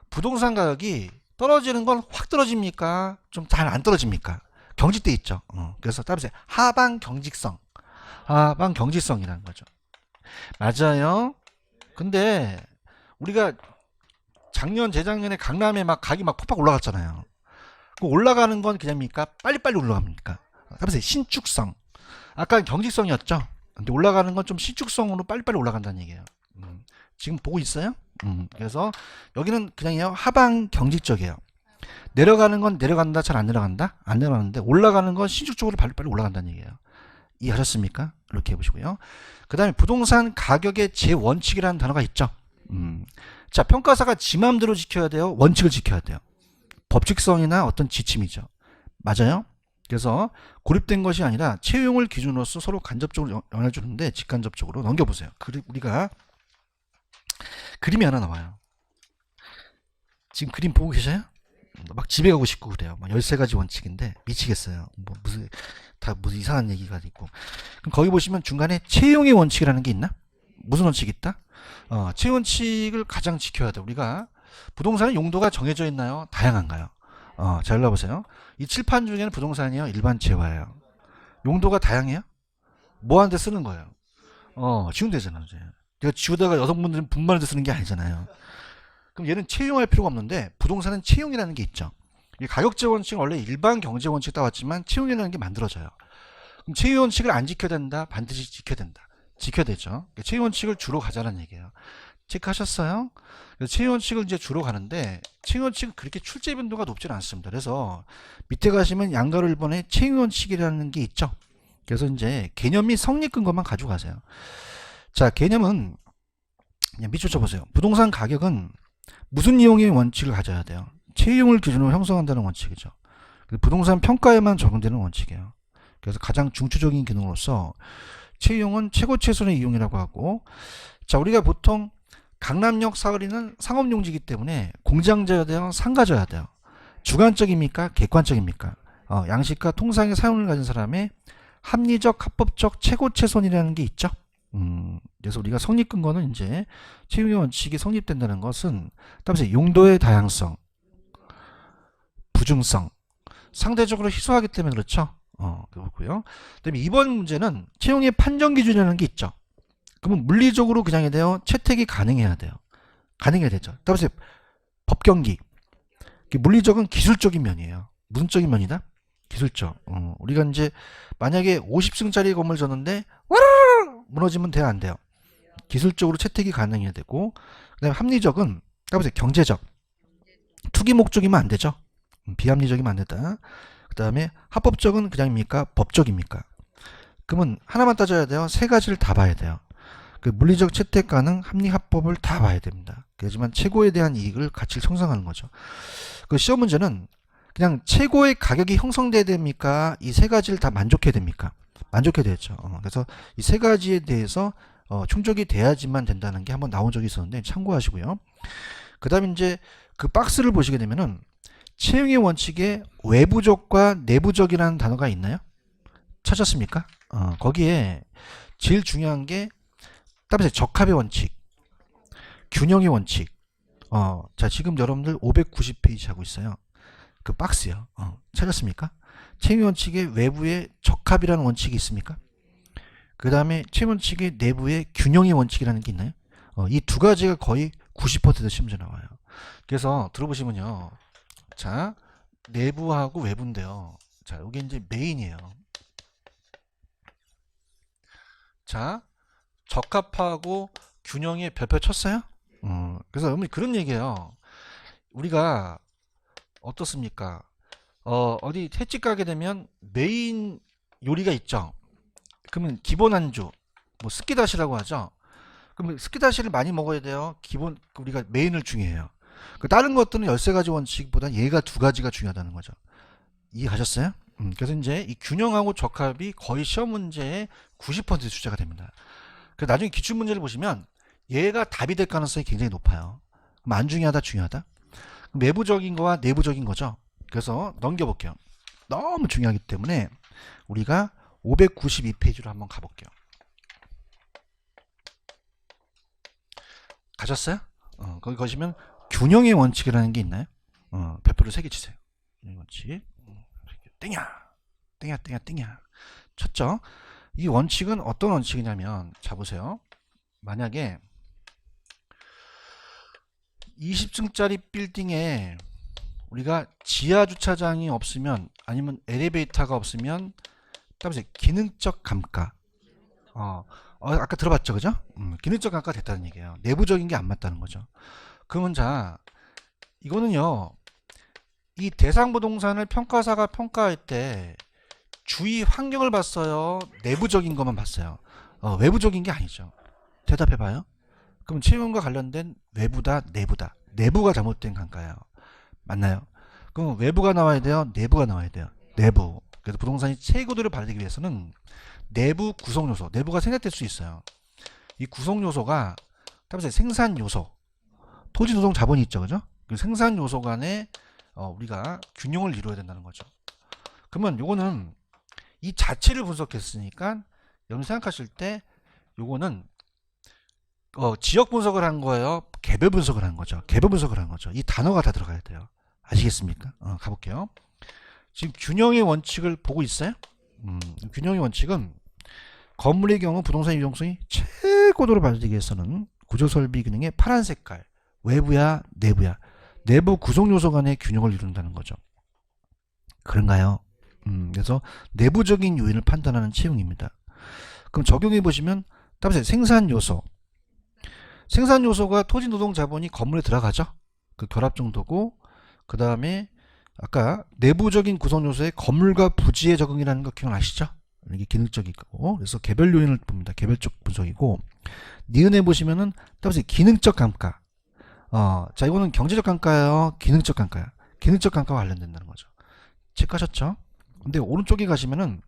부동산 가격이 떨어지는 건 확 떨어집니까? 좀 잘 안 떨어집니까? 경직돼 있죠. 그래서 따라서 하방 경직성. 하방 경직성이라는 거죠. 맞아요. 근데 우리가 작년, 재작년에 강남에 막 가격이 막 폭팍 올라갔잖아요. 그 올라가는 건 그냥입니까? 빨리빨리 올라갑니까? 답변세 신축성. 아까 경직성이었죠. 근데 올라가는 건 좀 신축성으로 빨리빨리 올라간다는 얘기예요. 지금 보고 있어요? 그래서 여기는 그냥요 하방 경직적이에요. 내려가는 건 내려간다, 잘 안 내려간다? 안 내려가는데 올라가는 건 신축적으로 빨리빨리 올라간다는 얘기예요. 이해하셨습니까? 이렇게 해보시고요. 그 다음에 부동산 가격의 제원칙이라는 단어가 있죠. 자, 평가사가 지 맘대로 지켜야 돼요? 원칙을 지켜야 돼요? 법칙성이나 어떤 지침이죠. 맞아요? 그래서 고립된 것이 아니라 채용을 기준으로서 서로 간접적으로 영향을 주는데 직간접적으로 넘겨보세요. 우리가 그림이 하나 나와요. 지금 그림 보고 계셔요? 막 집에 가고 싶고 그래요. 막 13가지 원칙인데 미치겠어요. 뭐 무슨 이상한 얘기가 있고. 그럼 거기 보시면 중간에 채용의 원칙이라는 게 있나? 무슨 원칙이 있다? 채용 원칙을 가장 지켜야 돼. 우리가 부동산의 용도가 정해져 있나요? 다양한가요? 잘 읽어보세요. 이 칠판 중에는 부동산이요 일반 재화예요. 용도가 다양해요? 뭐 하는데 쓰는 거예요? 지우면 되잖아. 이제. 내가 지우다가 여성분들은 분만할 때 쓰는 게 아니잖아요. 그럼 얘는 채용할 필요가 없는데 부동산은 채용이라는 게 있죠. 가격제 원칙은 원래 일반 경제 원칙 따왔지만 채용이라는 게 만들어져요. 그럼 채용 원칙을 안 지켜야 된다? 반드시 지켜야 된다. 지켜야 되죠. 채용 원칙을 주로 가자는 얘기예요. 체크하셨어요? 채용 원칙을 이제 주로 가는데 채용 원칙은 그렇게 출제 빈도가 높지는 않습니다. 그래서 밑에 가시면 양가로 1번에 채용 원칙이라는 게 있죠. 그래서 이제 개념이 성립 근거만 가지고 가세요. 자, 개념은 그냥 밑줄 쳐보세요. 부동산 가격은 무슨 이용의 원칙을 가져야 돼요? 채용을 기준으로 형성한다는 원칙이죠. 부동산 평가에만 적용되는 원칙이에요. 그래서 가장 중추적인 기능으로서 채용은 최고 최선의 이용이라고 하고, 자, 우리가 보통 강남역 사거리는 상업용지이기 때문에 공장져야 돼요? 상가져야 돼요? 주관적입니까? 객관적입니까? 양식과 통상의 사용을 가진 사람의 합리적, 합법적 최고 최선이라는 게 있죠. 그래서 우리가 성립 근거는 이제 채용의 원칙이 성립된다는 것은 따라서 용도의 다양성, 부중성, 상대적으로 희소하기 때문에 그렇죠. 그렇고요. 그다음에 이번 문제는 채용의 판정 기준이라는 게 있죠. 그러면 물리적으로 그냥 해야 돼요? 채택이 가능해야 돼요. 가능해야 되죠. 따라서 법경기. 물리적은 기술적인 면이에요. 무슨 적인 면이다? 기술적. 우리가 이제 만약에 50층짜리 건물 졌는데 와르르 무너지면 돼요, 안 돼요? 기술적으로 채택이 가능해야 되고, 그다음에 합리적은 따라서 경제적. 투기 목적이면 안 되죠. 비합리적이면 안 된다. 그 다음에 합법적은 그냥입니까? 법적입니까? 그러면 하나만 따져야 돼요? 세 가지를 다 봐야 돼요. 그 물리적 채택 가능, 합리, 합법을 다 봐야 됩니다. 그렇지만 최고에 대한 이익을 가치를 형성하는 거죠. 그 시험 문제는 그냥 최고의 가격이 형성돼야 됩니까? 이 세 가지를 다 만족해야 됩니까? 만족해야 되죠. 그래서 이 세 가지에 대해서 충족이 돼야지만 된다는 게 한번 나온 적이 있었는데 참고하시고요. 그 다음에 이제 그 박스를 보시게 되면은 채용의 원칙에 외부적과 내부적이라는 단어가 있나요? 찾았습니까? 거기에 제일 중요한 게 따라서 적합의 원칙, 균형의 원칙. 자, 지금 여러분들 590페이지 하고 있어요. 그 박스요. 찾았습니까? 채용 원칙의 외부에 적합이라는 원칙이 있습니까? 그 다음에 채용 원칙의 내부에 균형의 원칙이라는 게 있나요? 이 두 가지가 거의 90% 시험제 나와요. 그래서 들어보시면요. 자, 내부하고 외부인데요. 자, 여기 이제 메인이에요. 자, 적합하고 균형에 별표 쳤어요? 그래서 여러분이 그런 얘기예요. 우리가 어떻습니까? 어디 횟집 가게 되면 메인 요리가 있죠. 그러면 기본 안주, 뭐 스키다시라고 하죠. 그러면 스키다시를 많이 먹어야 돼요. 기본 우리가 메인을 중요해요. 그 다른 것들은 13가지 원칙보다 얘가 두 가지가 중요하다는 거죠. 이해하셨어요? 그래서 이제 이 균형하고 적합이 거의 시험 문제의 90% 출제가 됩니다. 그래서 나중에 기출 문제를 보시면 얘가 답이 될 가능성이 굉장히 높아요. 그럼 안 중요하다, 중요하다? 외부적인 거와 내부적인 거죠. 그래서 넘겨볼게요. 너무 중요하기 때문에 우리가 592페이지로 한번 가볼게요. 가셨어요? 거기 가시면 균형의 원칙이라는 게 있나요? 별표를 3개 치세요. 균형의 원칙. 땡야. 땡야, 땡야, 땡야. 쳤죠? 이 원칙은 어떤 원칙이냐면, 자, 보세요. 만약에 20층짜리 빌딩에 우리가 지하 주차장이 없으면, 아니면 엘리베이터가 없으면 다음에 기능적 감가. 아까 들어봤죠, 그죠? 기능적 감가 됐다는 얘기예요. 내부적인 게 안 맞다는 거죠. 그러면 자, 이거는요, 이 대상 부동산을 평가사가 평가할 때 주위 환경을 봤어요? 내부적인 것만 봤어요? 외부적인 게 아니죠. 대답해봐요. 그럼 채용과 관련된 외부다, 내부다. 내부가 잘못된 감가예요. 맞나요? 그럼 외부가 나와야 돼요? 내부가 나와야 돼요? 내부. 그래서 부동산이 최고도를 받기 위해서는 내부 구성 요소, 내부가 생략될 수 있어요. 이 구성 요소가 다음에 생산 요소, 토지 노동 자본이 있죠, 그죠? 그 생산 요소 간에 우리가 균형을 이루어야 된다는 거죠. 그러면 요거는 이 자체를 분석했으니까 여러분 생각하실 때 요거는 지역 분석을 한 거예요, 개별 분석을 한 거죠. 개별 분석을 한 거죠. 이 단어가 다 들어가야 돼요. 아시겠습니까? 가볼게요. 지금 균형의 원칙을 보고 있어요? 균형의 원칙은 건물의 경우 부동산 유용성이 최고도로 발휘되기 위해서는 구조설비 기능의 파란 색깔, 외부야 내부야, 내부 구성 요소 간의 균형을 이룬다는 거죠. 그런가요? 그래서 내부적인 요인을 판단하는 채용입니다. 그럼 적용해 보시면 다음에 생산 요소. 생산 요소가 토지 노동 자본이 건물에 들어가죠. 그 결합 정도고, 그 다음에 아까 내부적인 구성 요소의 건물과 부지의 적응이라는 거 기억나시죠? 이게 기능적이고, 그래서 개별 요인을 봅니다. 개별적 분석이고, 니은에 보시면은 다음에 기능적 감가. 자, 이거는 경제적 감가예요, 기능적 감가야. 기능적 감가와 관련된다는 거죠. 체크하셨죠? 근데 오른쪽에 가시면은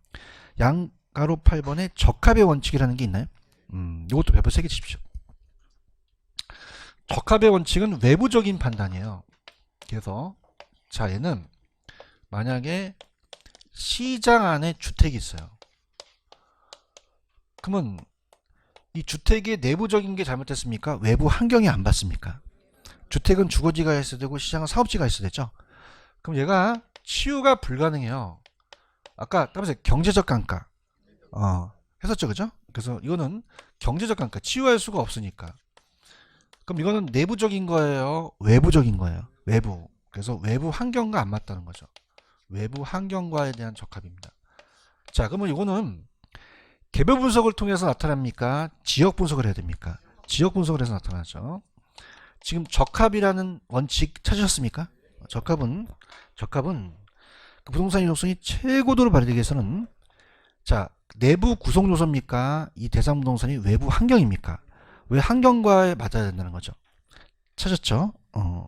양가로 8번에 적합의 원칙이라는 게 있나요? 이것도 별표 3개 치십시오. 적합의 원칙은 외부적인 판단이에요. 그래서 자, 얘는 만약에 시장 안에 주택이 있어요. 그러면 이 주택의 내부적인 게 잘못됐습니까? 외부 환경이 안 봤습니까? 주택은 주거지가 있어야 되고 시장은 사업지가 있어야 되죠. 그럼 얘가 치유가 불가능해요. 아까 따라서 경제적 감가 했었죠, 그죠? 그래서 이거는 경제적 감가, 치유할 수가 없으니까. 그럼 이거는 내부적인 거예요, 외부적인 거예요? 외부. 그래서 외부 환경과 안 맞다는 거죠. 외부 환경과에 대한 적합입니다. 자, 그러면 이거는 개별 분석을 통해서 나타납니까? 지역 분석을 해야 됩니까? 지역 분석을 해서 나타나죠. 지금 적합이라는 원칙 찾으셨습니까? 적합은 그 부동산 유동성이 최고도로 발휘되기 위해서는 자, 내부 구성 요소입니까? 이 대상 부동산이 외부 환경입니까? 왜 환경과에 맞아야 된다는 거죠. 찾았죠?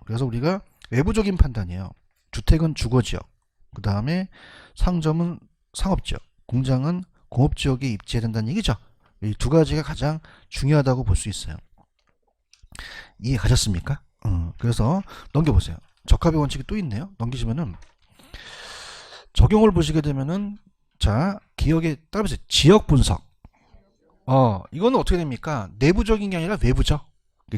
그래서 우리가 외부적인 판단이에요. 주택은 주거지역, 그 다음에 상점은 상업지역, 공장은 공업지역에 입지해야 된다는 얘기죠. 이 두 가지가 가장 중요하다고 볼 수 있어요. 이해 가셨습니까? 그래서 넘겨보세요. 적합의 원칙이 또 있네요. 넘기시면은 적용을 보시게 되면은 자, 기억에 따라서 지역 분석. 이거는 어떻게 됩니까? 내부적인 게 아니라 외부죠.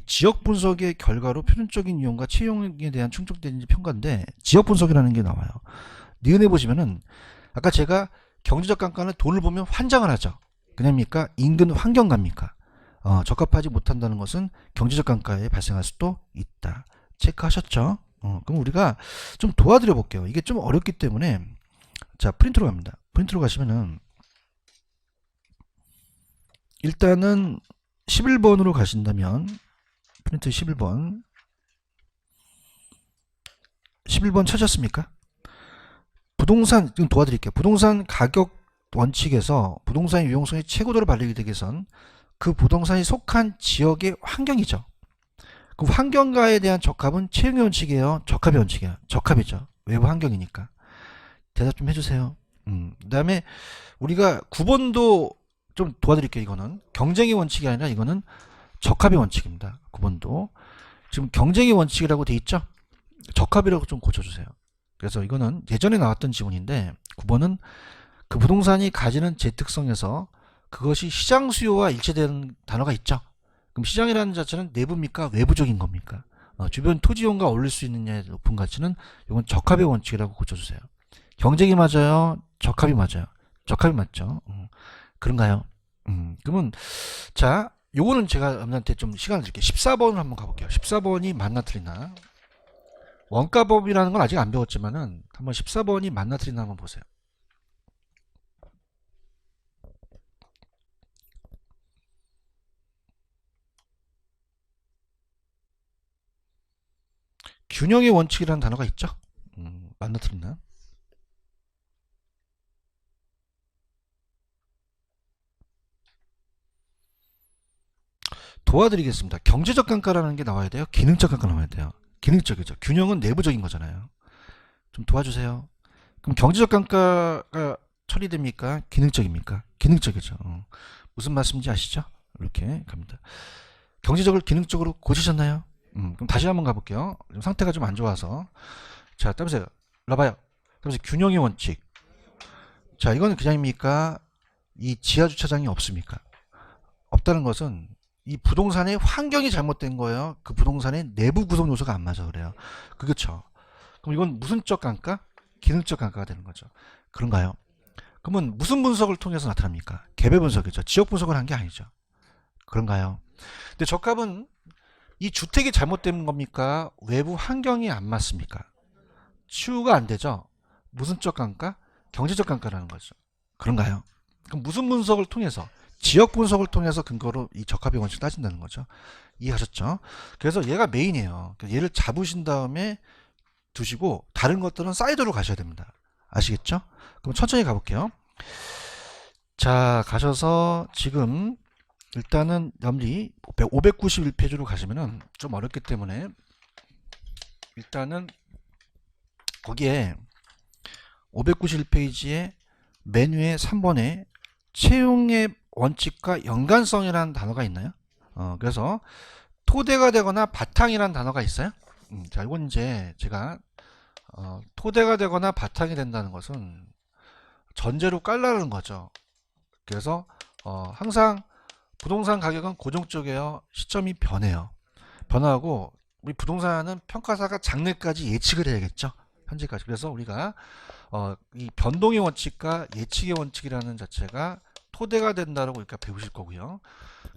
지역 분석의 결과로 표준적인 이용과 채용에 대한 충족되는지 평가인데 지역 분석이라는 게 나와요. 니은에 보시면은 아까 제가 경제적 감가는 돈을 보면 환장을 하죠. 그냥입니까? 인근 환경가입니까? 적합하지 못한다는 것은 경제적 감가에 발생할 수도 있다. 체크하셨죠? 그럼 우리가 좀 도와드려 볼게요. 이게 좀 어렵기 때문에 자, 프린트로 갑니다. 프린트로 가시면은 일단은 11번으로 가신다면 프린트 11번 찾았습니까? 부동산 좀 도와드릴게요. 부동산 가격 원칙에서 부동산의 유용성이 최고도로 발휘되기 위해선 그 부동산이 속한 지역의 환경이죠. 그 환경과에 대한 적합은 채용의 원칙이에요, 적합의 원칙이에요? 적합이죠. 외부 환경이니까. 대답 좀 해주세요. 그 다음에 우리가 9번도 좀 도와드릴게요. 이거는 경쟁의 원칙이 아니라 이거는 적합의 원칙입니다. 9번도 지금 경쟁의 원칙이라고 돼 있죠. 적합이라고 좀 고쳐주세요. 그래서 이거는 예전에 나왔던 지문인데 9번은 그 부동산이 가지는 제특성에서 그것이 시장 수요와 일치되는 단어가 있죠. 그럼 시장이라는 자체는 내부입니까? 외부적인 겁니까? 주변 토지용과 어울릴 수 있느냐의 높은 가치는 이건 적합의 원칙이라고 고쳐주세요. 경쟁이 맞아요? 적합이 맞아요? 적합이 맞죠. 그런가요? 그러면 자, 요거는 제가 여러분한테 좀 시간을 드릴게요. 14번을 한번 가볼게요. 14번이 맞나 틀리나. 원가법이라는 건 아직 안 배웠지만은 한번 14번이 맞나 틀리나 한번 보세요. 균형의 원칙이라는 단어가 있죠. 맞나 틀렸나? 도와드리겠습니다. 경제적 감가라는 게 나와야 돼요? 기능적 감가 나와야 돼요? 기능적이죠. 균형은 내부적인 거잖아요. 좀 도와주세요. 그럼 경제적 감가가 처리됩니까? 기능적입니까? 기능적이죠. 무슨 말씀인지 아시죠? 이렇게 갑니다. 경제적을 기능적으로 고치셨나요? 그럼 다시 한번 가볼게요. 상태가 좀 안 좋아서. 자, 따보세요. 나봐요. 따보세요. 균형의 원칙. 자, 이거는 그냥입니까? 이 지하주차장이 없습니까? 없다는 것은 이 부동산의 환경이 잘못된 거예요. 그 부동산의 내부 구성 요소가 안 맞아 그래요. 그렇죠. 그럼 이건 무슨적 감가? 기능적 감가가 되는 거죠. 그런가요? 그러면 무슨 분석을 통해서 나타납니까? 개별 분석이죠. 지역 분석을 한 게 아니죠. 그런가요? 근데 적합은 이 주택이 잘못된 겁니까? 외부 환경이 안 맞습니까? 치유가 안 되죠. 무슨적 감가? 경제적 감가라는 거죠. 그런가요? 그럼 무슨 분석을 통해서? 지역 분석을 통해서 근거로 이 적합의 원칙을 따진다는 거죠. 이해하셨죠? 그래서 얘가 메인이에요. 얘를 잡으신 다음에 두시고 다른 것들은 사이드로 가셔야 됩니다. 아시겠죠? 그럼 천천히 가볼게요. 자, 가셔서 지금 일단은 염리 591페이지로 가시면은 좀 어렵기 때문에 일단은 거기에 591페이지에 메뉴의 3번에 채용의 원칙과 연관성이라는 단어가 있나요? 그래서 토대가 되거나 바탕이라는 단어가 있어요. 자, 이건 이제 제가 토대가 되거나 바탕이 된다는 것은 전제로 깔라는 거죠. 그래서 항상 부동산 가격은 고정적이에요. 시점이 변해요. 변화하고 우리 부동산은 평가사가 장래까지 예측을 해야겠죠. 현재까지. 그래서 우리가 이 변동의 원칙과 예측의 원칙이라는 자체가 토대가 된다라고 이렇게 배우실 거고요.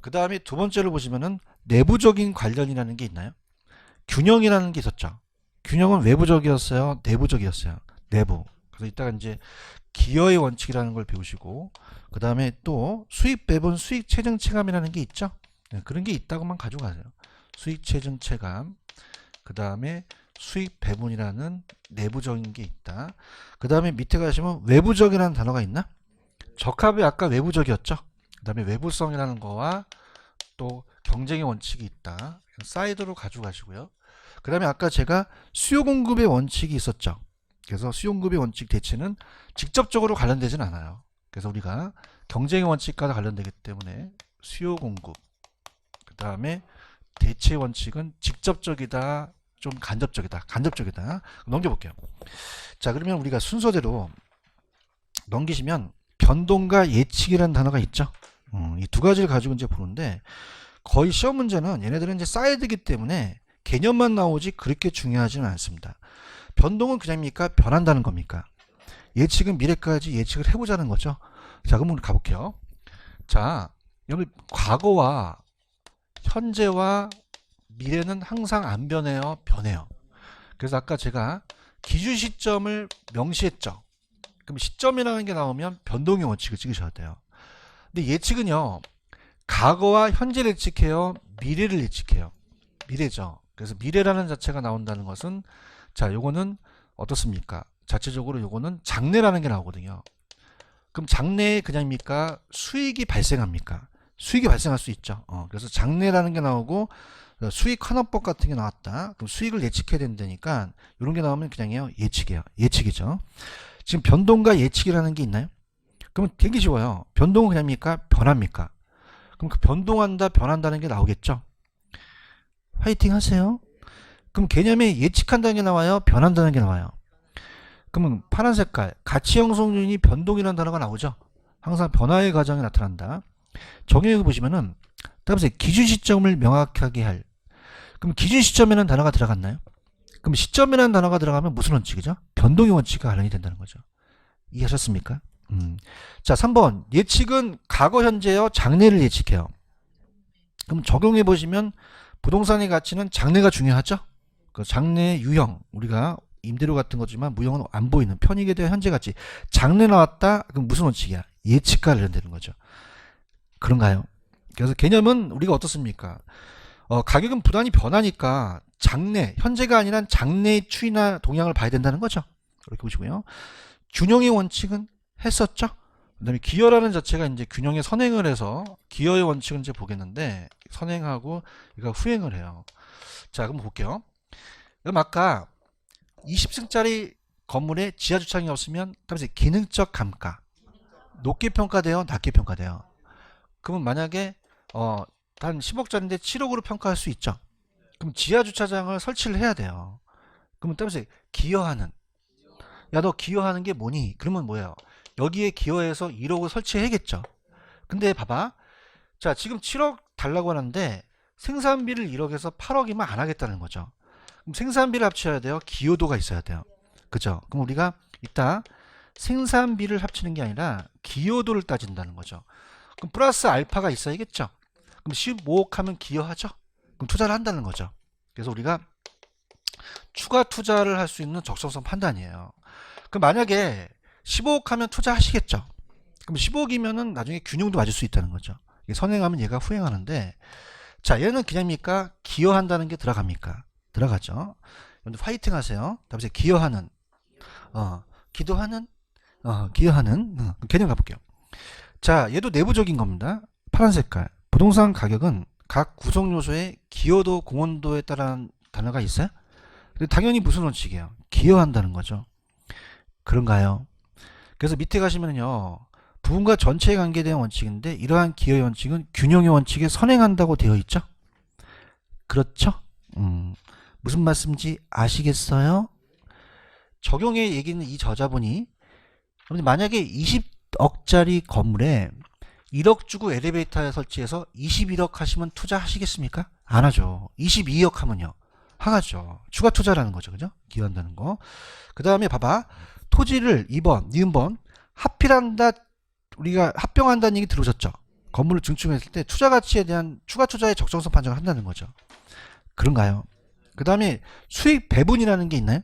그 다음에 두 번째로 보시면은 내부적인 관련이라는 게 있나요? 균형이라는 게 있었죠. 균형은 외부적이었어요? 내부적이었어요? 내부. 그래서 이따가 이제 기여의 원칙이라는 걸 배우시고, 그 다음에 또 수익 배분, 수익 체증 체감이라는 게 있죠. 네, 그런 게 있다고만 가져가세요. 수익 체증 체감, 그 다음에 수익 배분이라는 내부적인 게 있다. 그 다음에 밑에 가시면 외부적이라는 단어가 있나? 적합이 아까 외부적이었죠. 그 다음에 외부성이라는 거와 또 경쟁의 원칙이 있다. 사이드로 가져가시고요. 그 다음에 아까 제가 수요 공급의 원칙이 있었죠. 그래서 수요 공급의 원칙 대체는 직접적으로 관련되진 않아요. 그래서 우리가 경쟁의 원칙과 관련되기 때문에 수요 공급, 그 다음에 대체 원칙은 직접적이다, 좀 간접적이다. 간접적이다. 넘겨볼게요. 자, 그러면 우리가 순서대로 넘기시면 변동과 예측이라는 단어가 있죠. 이 두 가지를 가지고 이제 보는데 거의 시험 문제는 얘네들은 이제 사이드이기 때문에 개념만 나오지 그렇게 중요하지는 않습니다. 변동은 그냥입니까? 변한다는 겁니까? 예측은 미래까지 예측을 해보자는 거죠. 자, 그럼 우리 가볼게요. 자, 여기 과거와 현재와 미래는 항상 안 변해요. 변해요. 그래서 아까 제가 기준 시점을 명시했죠. 그럼 시점이라는 게 나오면 변동의 원칙을 찍으셔야 돼요. 근데 예측은요. 과거와 현재를 예측해요. 미래를 예측해요. 미래죠. 그래서 미래라는 자체가 나온다는 것은 자, 요거는 어떻습니까? 자체적으로 요거는 장래라는 게 나오거든요. 그럼 장래에 그냥입니까? 수익이 발생합니까? 수익이 발생할 수 있죠. 그래서 장래라는 게 나오고 수익 환원법 같은 게 나왔다. 그럼 수익을 예측해야 된다니까 이런 게 나오면 그냥요 예측이에요. 예측이죠. 지금 변동과 예측이라는 게 있나요? 그러면 되게 쉬워요. 변동은 그냥입니까? 변합니까? 그럼 그 변동한다, 변한다는 게 나오겠죠. 화이팅 하세요. 그럼 개념에 예측한다는 게 나와요? 변한다는 게 나와요? 그러면 파란 색깔 가치 형성률이 변동이라는 단어가 나오죠. 항상 변화의 과정이 나타난다. 정의역을 보시면은 다음에 기준 시점을 명확하게 할. 그럼 기준 시점에는 단어가 들어갔나요? 그럼 시점이라는 단어가 들어가면 무슨 원칙이죠? 변동의 원칙과 관련이 된다는 거죠. 이해하셨습니까? 자, 3번 예측은 과거 현재요 장래를 예측해요. 그럼 적용해 보시면 부동산의 가치는 장래가 중요하죠. 그 장래의 유형 우리가 임대료 같은 거지만 무형은 안 보이는 편익에 대한 현재 가치 장래 나왔다 그럼 무슨 원칙이야? 예측과 관련되는 거죠. 그런가요? 그래서 개념은 우리가 어떻습니까? 가격은 부단히 변하니까 장래, 현재가 아니라 장래의 추이나 동향을 봐야 된다는 거죠. 이렇게 보시고요. 균형의 원칙은 했었죠. 그다음에 기여라는 자체가 이제 균형의 선행을 해서 기여의 원칙은 이제 보겠는데 선행하고 얘가 후행을 해요. 자, 그럼 볼게요. 그럼 아까 20층짜리 건물에 지하 주차장이 없으면 다음에 기능적 감가 높게 평가돼요, 낮게 평가돼요. 그러면 만약에 한 10억짜리인데 7억으로 평가할 수 있죠. 그럼 지하 주차장을 설치를 해야 돼요. 그러면 따라서 기여하는, 야 너 기여하는 게 뭐니? 그러면 뭐예요? 여기에 기여해서 1억을 설치해야겠죠. 근데 봐봐, 자 지금 7억 달라고 하는데 생산비를 1억에서 8억이면 안 하겠다는 거죠. 그럼 생산비를 합쳐야 돼요, 기여도가 있어야 돼요. 그죠? 그럼 우리가 이따 생산비를 합치는 게 아니라 기여도를 따진다는 거죠. 그럼 플러스 알파가 있어야겠죠. 그럼 15억 하면 기여하죠. 그럼 투자를 한다는 거죠. 그래서 우리가 추가 투자를 할 수 있는 적성성 판단이에요. 그럼 만약에 15억 하면 투자하시겠죠. 그럼 15억이면은 나중에 균형도 맞을 수 있다는 거죠. 선행하면 얘가 후행하는데, 자 얘는 그냥입니까? 기여한다는 게 들어갑니까? 들어가죠. 여러분들 화이팅 하세요. 다음에 기여하는, 기도하는, 기여하는 개념 가볼게요. 자 얘도 내부적인 겁니다. 파란 색깔. 부동산 가격은 각 구성 요소의 기여도, 공헌도에 따른 단어가 있어요? 근데 당연히 무슨 원칙이에요? 기여한다는 거죠. 그런가요? 그래서 밑에 가시면요, 부분과 전체에 관계된 원칙인데 이러한 기여의 원칙은 균형의 원칙에 선행한다고 되어 있죠. 그렇죠? 무슨 말씀인지 아시겠어요? 적용의 얘기는 이 저자분이 만약에 20억짜리 건물에 1억 주고 엘리베이터에 설치해서 21억 하시면 투자하시겠습니까? 안 하죠. 22억 하면요, 하죠. 추가 투자라는 거죠. 그죠? 기여한다는 거. 그 다음에 봐봐. 토지를 2번, 니은번 합필한다, 우리가 합병한다는 얘기 들으셨죠? 건물을 증축했을 때 투자 가치에 대한 추가 투자의 적정성 판정을 한다는 거죠. 그런가요? 그 다음에 수익 배분이라는 게 있나요?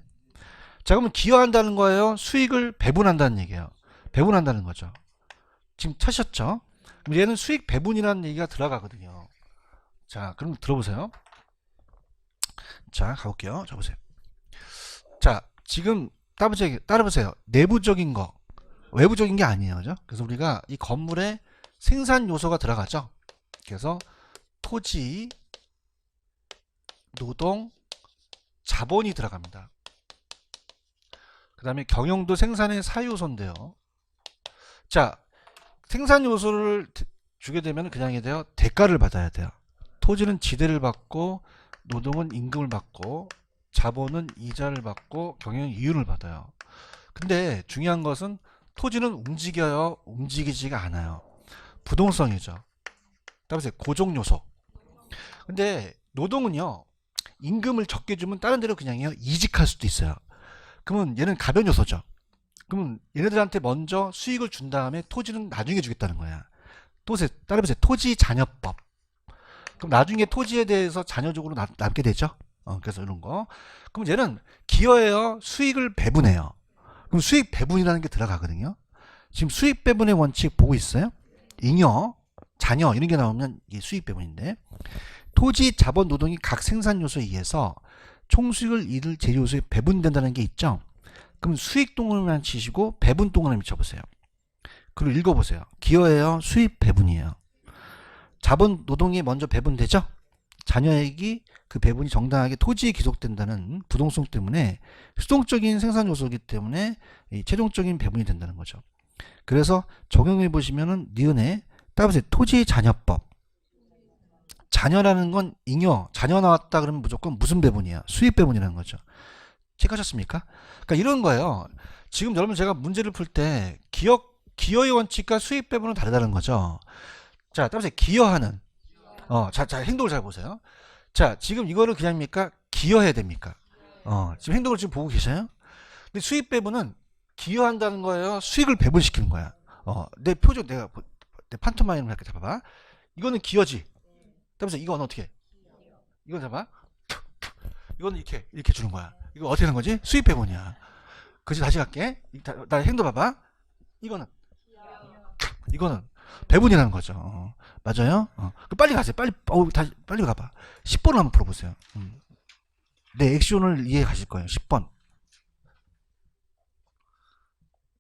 자, 그러면 기여한다는 거예요? 수익을 배분한다는 얘기예요? 배분한다는 거죠. 지금 찾으셨죠? 그럼 얘는 수익 배분이라는 얘기가 들어가거든요. 자, 그럼 들어보세요. 자, 가볼게요. 자, 보세요. 자, 지금 따라보세요. 내부적인 거, 외부적인 게 아니에요. 그죠? 그래서 우리가 이 건물에 생산 요소가 들어가죠. 그래서 토지, 노동, 자본이 들어갑니다. 그 다음에 경영도 생산의 사요소인데요. 자, 생산 요소를 주게 되면 그냥 해야 돼요. 대가를 받아야 돼요. 토지는 지대를 받고, 노동은 임금을 받고, 자본은 이자를 받고, 경영은 이윤을 받아요. 근데 중요한 것은 토지는 움직여요, 움직이지가 않아요. 부동성이죠. 따라서 고정 요소. 근데 노동은요, 임금을 적게 주면 다른 데로 그냥요 이직할 수도 있어요. 그러면 얘는 가변 요소죠. 그러면 얘네들한테 먼저 수익을 준 다음에 토지는 나중에 주겠다는 거야. 따라보세요. 토지 잔여법. 그럼 나중에 토지에 대해서 잔여적으로 남게 되죠. 그래서 이런 거. 그럼 얘는 기여해요, 수익을 배분해요. 그럼 수익 배분이라는 게 들어가거든요. 지금 수익 배분의 원칙 보고 있어요? 잉여, 잔여 이런 게 나오면 이게 수익 배분인데, 토지, 자본, 노동이 각 생산 요소에 의해서 총수익을 잃을 재료 요소에 배분된다는 게 있죠. 그럼 수익 동그라미만 치시고 배분 동그라미 쳐보세요. 그리고 읽어보세요. 기여해요, 수익 배분이에요. 자본, 노동이 먼저 배분되죠. 잔여액이 그 배분이 정당하게 토지에 기속된다는 부동성 때문에 수동적인 생산 요소이기 때문에 최종적인 배분이 된다는 거죠. 그래서 적용해 보시면은 니은에 따라서 토지 잔여법. 잔여라는 건 잉여, 잔여 나왔다 그러면 무조건 무슨 배분이야? 수익 배분이라는 거죠. 체크하셨습니까? 그러니까 이런 거예요. 지금 여러분 제가 문제를 풀 때 기여의 원칙과 수익 배분은 다르다는 거죠. 자, 따라서 기여하는, 자, 행동을 잘 보세요. 자, 지금 이거를 그냥입니까? 기여해야 됩니까? 지금 행동을 지금 보고 계셔요? 근데 수익 배분은 기여한다는 거예요, 수익을 배분시키는 거야. 내 표정, 내 판토마임을 이렇게 잡아봐. 이거는 기여지. 그러면서 이건 어떻게? 이건 잡아. 이건 이렇게 주는 거야. 이거 어떻게 하는 거지? 수익 배분이야. 그지? 다시 갈게. 나 행동 봐봐. 이거는 배분이라는 거죠. 맞아요? 그 빨리 가세요. 빨리, 다시, 빨리 가봐. 10번을 한번 풀어보세요. 내 액션을 이해 가실 거예요. 10번.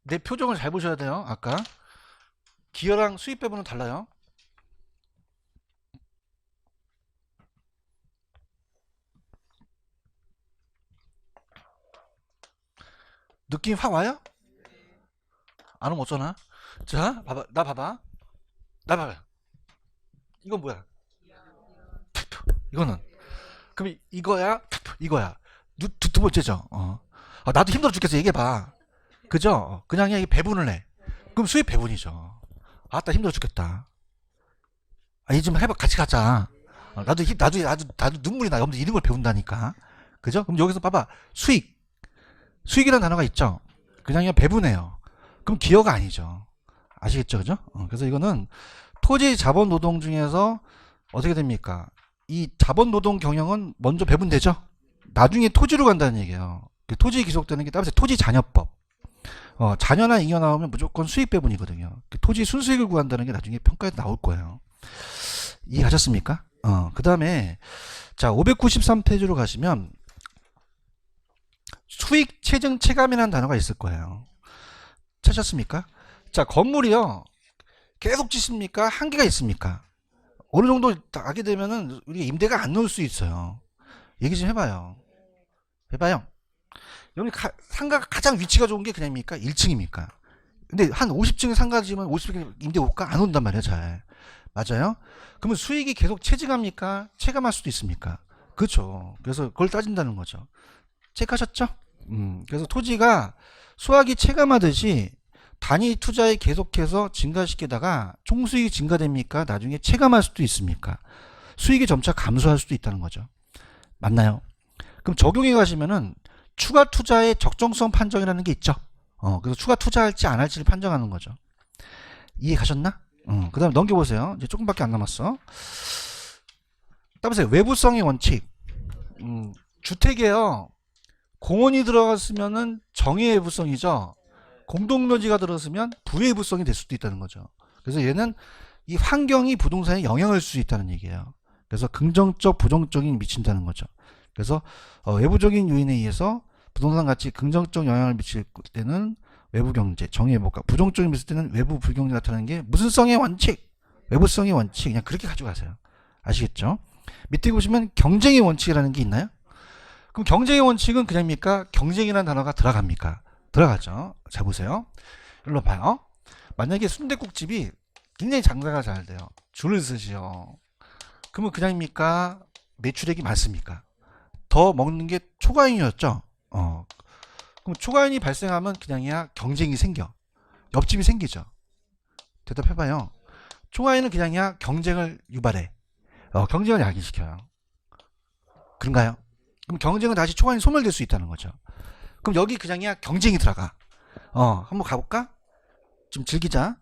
내 표정을 잘 보셔야 돼요. 아까. 기여랑 수입 배분은 달라요. 느낌 확 와요? 안 오면 어쩌나? 자, 봐봐. 나 봐봐. 나 봐봐. 이건 뭐야? 이거는. 그럼 이거야? 이거야. 두 번째죠. 나도 힘들어 죽겠어. 얘기해봐. 그죠? 그냥 이게 배분을 해. 그럼 수입 배분이죠. 아따 힘들어 죽겠다. 이 좀 해봐. 같이 가자. 나도 눈물이 나. 여러분들 이런 걸 배운다니까. 그죠? 그럼 여기서 봐봐. 수익. 수익이라는 단어가 있죠. 그냥 배분해요. 그럼 기여가 아니죠. 아시겠죠? 그죠? 그래서 이거는 토지 자본 노동 중에서 어떻게 됩니까? 이 자본 노동 경영은 먼저 배분되죠. 나중에 토지로 간다는 얘기예요. 토지 기속되는 게 따라서 토지 잔여법. 자녀나 잉여 나오면 무조건 수익 배분이거든요. 토지 순수익을 구한다는 게 나중에 평가에 나올 거예요. 이해하셨습니까? 그 다음에 자 593페이지로 가시면 수익 체증 체감이라는 단어가 있을 거예요. 찾았습니까? 자 건물이요 계속 짓습니까? 한계가 있습니까? 어느 정도 하게 되면은 우리가 임대가 안 나올 수 있어요. 얘기 좀 해봐요. 해봐요. 여기 상가가 가장 위치가 좋은 게 그냥입니까? 1층입니까? 근데 한 50층의 상가지만 50층 임대 올까? 안 온단 말이에요, 잘. 맞아요? 그러면 수익이 계속 체증합니까? 체감할 수도 있습니까? 그렇죠. 그래서 그걸 따진다는 거죠. 체크하셨죠? 그래서 토지가 수확이 체감하듯이 단위 투자에 계속해서 증가시키다가 총수익이 증가됩니까? 나중에 체감할 수도 있습니까? 수익이 점차 감소할 수도 있다는 거죠. 맞나요? 그럼 적용해 가시면은 추가 투자의 적정성 판정이라는 게 있죠. 그래서 추가 투자할지 안 할지를 판정하는 거죠. 이해 가셨나? 그 다음에 넘겨보세요. 이제 조금밖에 안 남았어. 따보세요. 외부성의 원칙. 주택에요. 공원이 들어갔으면은 정의 외부성이죠. 공동묘지가 들어서면 부외부성이 될 수도 있다는 거죠. 그래서 얘는 이 환경이 부동산에 영향을 줄 수 있다는 얘기예요. 그래서 긍정적, 부정적인 미친다는 거죠. 그래서 외부적인 요인에 의해서 부동산 가치에 긍정적 영향을 미칠 때는 외부 경제, 정의 회복과 부정적인 미칠 때는 외부 불경제 나타나는 게 무슨성의 원칙, 외부성의 원칙 그냥 그렇게 가져가세요. 아시겠죠? 밑에 보시면 경쟁의 원칙이라는 게 있나요? 그럼 경쟁의 원칙은 그냥입니까? 경쟁이라는 단어가 들어갑니까? 들어가죠. 자 보세요. 일로 봐요. 만약에 순댓국집이 굉장히 장사가 잘 돼요. 줄을 서시요. 그러면 그냥입니까? 매출액이 많습니까? 더 먹는 게 초과인이었죠. 그럼 초과인이 발생하면 그냥이야 경쟁이 생겨. 옆집이 생기죠. 대답해봐요. 초과인은 그냥이야 경쟁을 유발해. 경쟁을 야기시켜요. 그런가요? 그럼 경쟁은 다시 초과인이 소멸될 수 있다는 거죠. 그럼 여기 그냥이야 경쟁이 들어가. 한번 가볼까? 좀 즐기자.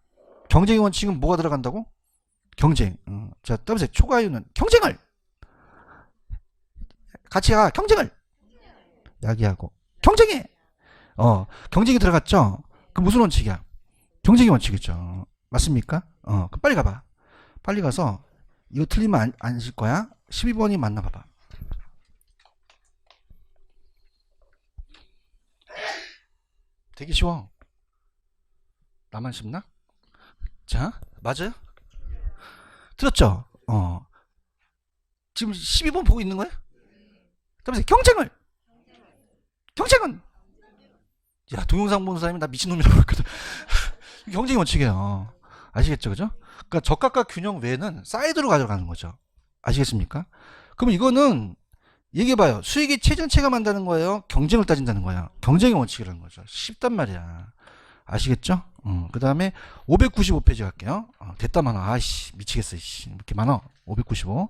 경쟁의 원칙은 뭐가 들어간다고? 경쟁. 자, 따보세요. 초과인은 경쟁을 같이 가. 경쟁을 야기하고 경쟁해. 경쟁이 들어갔죠? 그 무슨 원칙이야? 경쟁의 원칙이죠. 맞습니까? 그럼 빨리 가봐. 빨리 가서 이거 틀리면 안 실 거야. 12번이 맞나 봐봐. 되게 쉬워. 나만 쉽나? 자, 맞아요? 들었죠? 지금 12번 보고 있는 거야? 그러면서 경쟁은 야 동영상 보는 사람이 나 미친놈이라고 했거든. 경쟁의 원칙이에요. 아시겠죠? 그죠? 그러니까 적합과 균형 외에는 사이드로 가져가는 거죠. 아시겠습니까? 그럼 이거는 얘기해봐요. 수익이 체증 체감한다는 거예요? 경쟁을 따진다는 거야? 경쟁의 원칙이라는 거죠. 쉽단 말이야. 아시겠죠? 그 다음에 595페이지 갈게요. 됐다 많아. 아이씨 미치겠어. 이씨. 이렇게 많아. 595.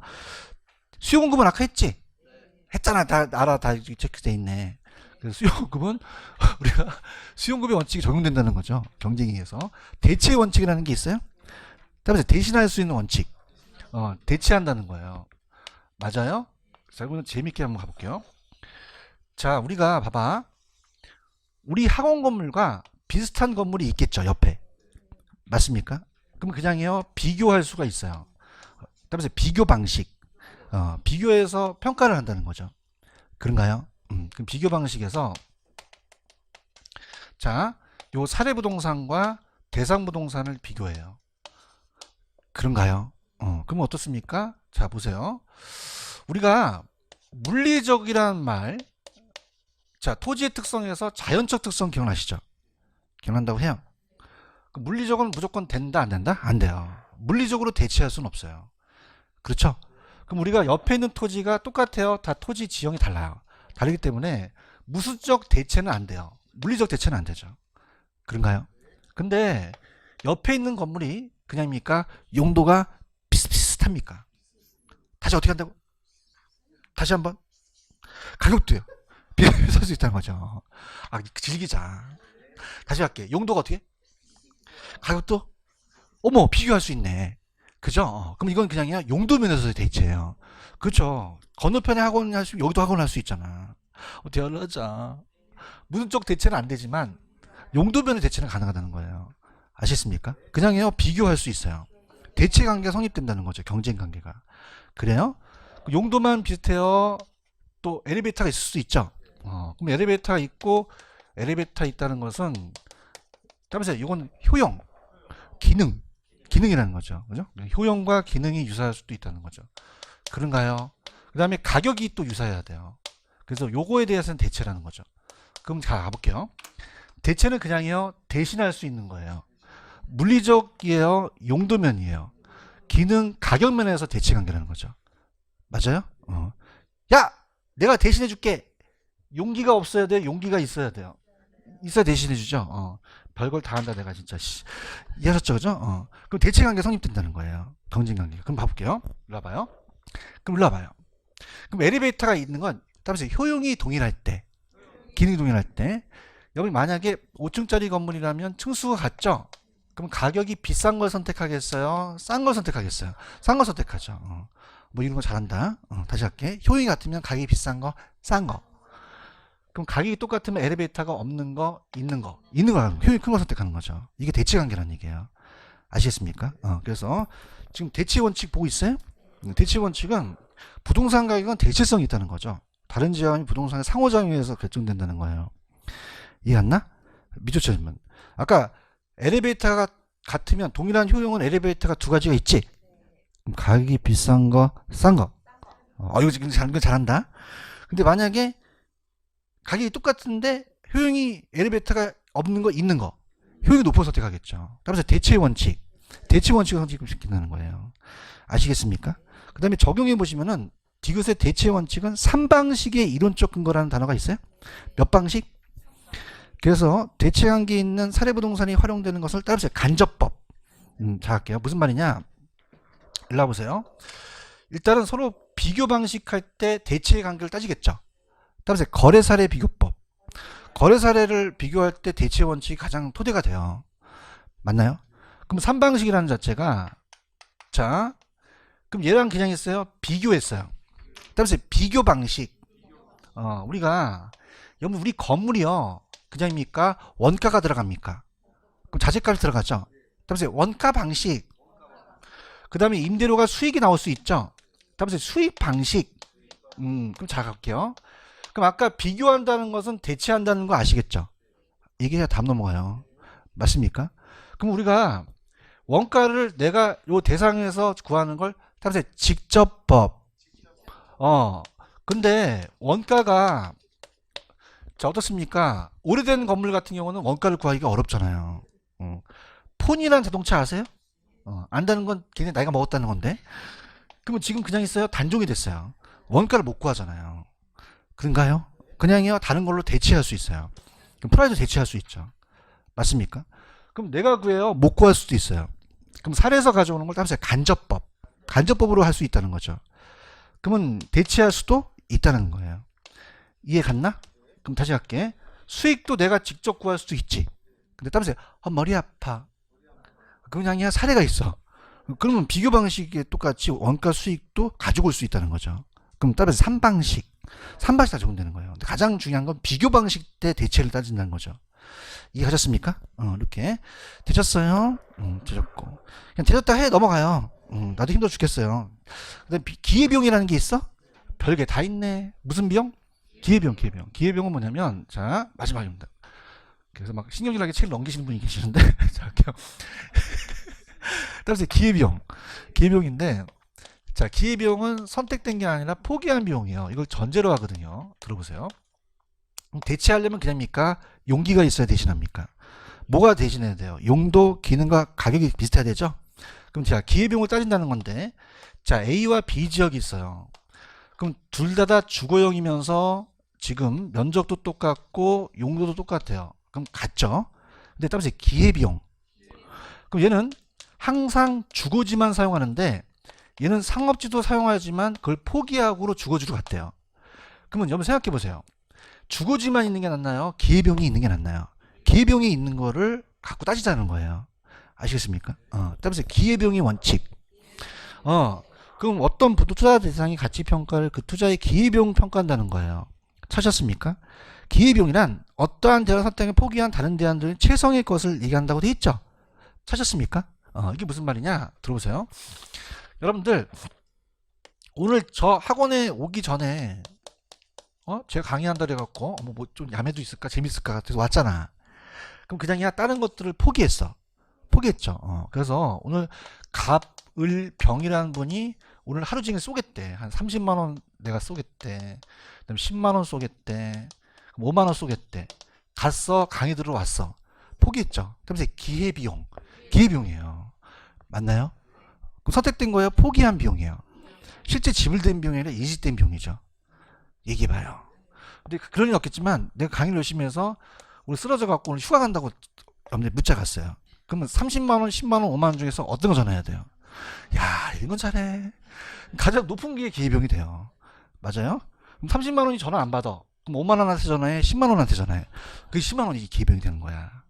수요 공급은 아까 했지? 했잖아. 다 알아. 다 체크돼 있네. 그래서 수요공급은 우리가 수요공급의 원칙이 적용된다는 거죠. 경쟁에 의해서. 대체 원칙이라는 게 있어요. 그다음에 대신할 수 있는 원칙. 대체한다는 거예요. 맞아요? 자, 이거는 재밌게 한번 가볼게요. 자, 우리가 봐봐. 우리 학원 건물과 비슷한 건물이 있겠죠, 옆에. 맞습니까? 그럼 그냥요, 비교할 수가 있어요. 따라서 비교 방식. 비교해서 평가를 한다는 거죠. 그런가요? 그럼 비교 방식에서 자, 요 사례 부동산과 대상 부동산을 비교해요. 그런가요? 그럼 어떻습니까? 자, 보세요. 우리가 물리적이란 말, 자, 토지의 특성에서 자연적 특성 기억나시죠? 기억난다고 해요. 물리적으로는 무조건 된다, 안 된다? 안 돼요. 물리적으로 대체할 수는 없어요. 그렇죠? 그럼 우리가 옆에 있는 토지가 똑같아요. 다 토지 지형이 달라요. 다르기 때문에 무수적 대체는 안 돼요. 물리적 대체는 안 되죠. 그런가요? 근데 옆에 있는 건물이 그냥입니까? 용도가 비슷비슷합니까? 다시 어떻게 한다고? 다시 한번 가격도요. 비슷할 수 있다는 거죠. 즐기자. 다시 할게. 용도가 어떻게? 가격도? 어머, 비교할 수 있네. 그죠? 그럼 이건 그냥이야 용도 면에서의 대체예요. 그렇죠? 건너편에 학원 할 수, 여기도 학원 할 수 있잖아. 어떻게 하자. 무슨 쪽 대체는 안 되지만 용도 면의 대체는 가능하다는 거예요. 아시겠습니까? 그냥요 비교할 수 있어요. 대체 관계가 성립된다는 거죠. 경쟁 관계가. 그래요? 용도만 비슷해요. 또 엘리베이터가 있을 수도 있죠. 그럼 엘리베이터가 있고 엘리베이터 있다는 것은 따라서 이건 효용, 기능이라는 거죠. 그죠? 효용과 기능이 유사할 수도 있다는 거죠. 그런가요? 그 다음에 가격이 또 유사해야 돼요. 그래서 요거에 대해서는 대체라는 거죠. 그럼 자, 가볼게요. 대체는 그냥요 대신할 수 있는 거예요. 물리적이에요, 용도면이에요. 기능, 가격면에서 대체 관계라는 거죠. 맞아요? 야! 내가 대신해 줄게. 용기가 없어야 돼요? 용기가 있어야 돼요? 있어야 대신해 주죠. 별걸 다 한다 내가 진짜. 이해하셨죠? 그죠? 그럼 대체 관계 성립된다는 거예요. 경쟁 관계가. 그럼 봐볼게요. 일로 와봐요. 그럼 일로 와봐요. 그럼 엘리베이터가 있는 건 따라서 효용이 동일할 때, 기능이 동일할 때, 여기 만약에 5층짜리 건물이라면 층수가 같죠? 그럼 가격이 비싼 걸 선택하겠어요? 싼 걸 선택하겠어요? 싼 걸 선택하죠. 뭐 이런 거 잘한다. 다시 할게. 효용이 같으면 가격이 비싼 거, 싼 거. 그럼 가격이 똑같으면 엘리베이터가 없는 거, 있는 거 효용이 큰 거 선택하는 거죠. 이게 대체 관계라는 얘기예요. 아시겠습니까? 그래서 지금 대체 원칙 보고 있어요? 대체 원칙은 부동산 가격은 대체성이 있다는 거죠. 다른 지역이 부동산의 상호작용에 의해서 결정된다는 거예요. 이해 갔나? 미조철문. 아까 엘리베이터가 같으면 동일한 효용은 엘리베이터가 두 가지가 있지. 가격이 비싼 거, 싼 거. 이거 지금 잘한다. 근데 만약에 가격이 똑같은데 효용이 엘리베이터가 없는 거, 있는 거. 효용이 높은 선택하겠죠. 따라서 대체 원칙을 성립시킨다는 거예요. 아시겠습니까? 그 다음에 적용해 보시면은 디귿의 대체 원칙은 3방식의 이론적 근거라는 단어가 있어요. 몇 방식? 그래서 대체 관계에 있는 사례부동산이 활용되는 것을 따라서 간접법. 자, 할게요. 무슨 말이냐? 일로 와보세요. 일단은 서로 비교 방식 할 때 대체 관계를 따지겠죠. 따라서 거래 사례 비교법. 거래 사례를 비교할 때 대체 원칙이 가장 토대가 돼요. 맞나요? 그럼 3방식이라는 자체가 자, 그럼 얘랑 그냥 했어요? 비교했어요. 따라서 비교 방식. 우리가 여러분 우리 건물이요. 그냥입니까? 원가가 들어갑니까? 그럼 자재값이 들어가죠. 따라서 원가 방식. 그 다음에 임대료가 수익이 나올 수 있죠. 따라서 수익 방식. 그럼 잘 갈게요. 그럼 아까 비교한다는 것은 대체한다는 거 아시겠죠? 얘기해야 다음 넘어가요. 맞습니까? 그럼 우리가 원가를 내가 요 대상에서 구하는 걸 따라서 직접법. 근데 원가가 자 어떻습니까? 오래된 건물 같은 경우는 원가를 구하기가 어렵잖아요. 폰이라는 자동차 아세요? 안다는 건 걔네 나이가 먹었다는 건데. 그러면 지금 그냥 있어요? 단종이 됐어요. 원가를 못 구하잖아요. 그런가요? 그냥요 다른 걸로 대체할 수 있어요. 그럼 프라이도 대체할 수 있죠. 맞습니까? 그럼 내가 구해요? 못 구할 수도 있어요. 그럼 사례에서 가져오는 걸 따라서 간접법. 간접법으로 할 수 있다는 거죠. 그러면 대체할 수도 있다는 거예요. 이해 갔나? 그럼 다시 할게. 수익도 내가 직접 구할 수도 있지. 근데 따라서 머리 아파. 그냥이야 사례가 있어. 그러면 비교 방식에 똑같이 원가 수익도 가지고 올 수 있다는 거죠. 그럼 따라서 3방식 다 적용되는 거예요. 근데 가장 중요한 건 비교 방식 때 대체를 따진다는 거죠. 이해하셨습니까? 이렇게 되셨어요? 되셨고 그냥 되셨다 해 넘어가요. 나도 힘들어 죽겠어요. 근데 기회비용이라는 게 있어? 별게 다 있네. 무슨 비용? 기회비용, 기회비용. 기회비용은 뭐냐면, 자, 마지막입니다. 그래서 막 신경질나게 책을 넘기시는 분이 계시는데, 자, 할게요. 따라서 기회비용. 기회비용인데, 자, 기회비용은 선택된 게 아니라 포기한 비용이에요. 이걸 전제로 하거든요. 들어보세요. 대체하려면 그냥입니까? 용기가 있어야 대신합니까? 뭐가 대신해야 돼요? 용도, 기능과 가격이 비슷해야 되죠? 그럼 제가 기회비용을 따진다는 건데, 자, A와 B 지역이 있어요. 그럼 둘 다 주거용이면서 지금 면적도 똑같고 용도도 똑같아요. 그럼 같죠? 근데 따라서 기회비용. 그럼 얘는 항상 주거지만 사용하는데 얘는 상업지도 사용하지만 그걸 포기하고 주거지로 갔대요. 그러면 여러분 생각해 보세요. 주거지만 있는 게 낫나요? 기회비용이 있는 게 낫나요? 기회비용이 있는 거를 갖고 따지자는 거예요. 아시겠습니까? 따라서 기회비용의 원칙. 그럼 어떤 투자 대상이 가치 평가를 그 투자의 기회비용 평가한다는 거예요. 찾았습니까? 기회비용이란 어떠한 대안 선택을 포기한 다른 대안들은 최성의 것을 얘기한다고 돼 있죠. 찾았습니까? 이게 무슨 말이냐? 들어보세요. 여러분들 오늘 저 학원에 오기 전에 제가 강의한다 그래갖고 뭐 좀 야매도 있을까 재밌을까 같아서 왔잖아. 그럼 그냥 다른 것들을 포기했죠. 그래서 오늘 갑을병이라는 분이 오늘 하루 종일 쏘겠대. 한 30만 원 내가 쏘겠대. 그다음에 10만 원 쏘겠대. 5만 원 쏘겠대. 갔어. 강의 들어왔어. 포기했죠. 그러면서 기회비용이에요. 맞나요? 그럼 선택된 거예요? 포기한 비용이에요. 실제 지불된 비용이 아니라 인식된 비용이죠. 얘기해봐요. 근데 그런 일 없겠지만 내가 강의를 열심히 해서 오늘 쓰러져 갖고 오늘 휴가 간다고 문자 갔어요. 그러면 30만 원, 10만 원, 5만 원 중에서 어떤 거 전화해야 돼요? 야, 이런 건 잘해. 가장 높은 게 기회비용이 돼요. 맞아요? 그럼 30만 원이 전화 안 받아. 그럼 5만 원한테 전화해? 10만 원한테 전화해? 그게 10만 원이 기회비용이 되는 거야.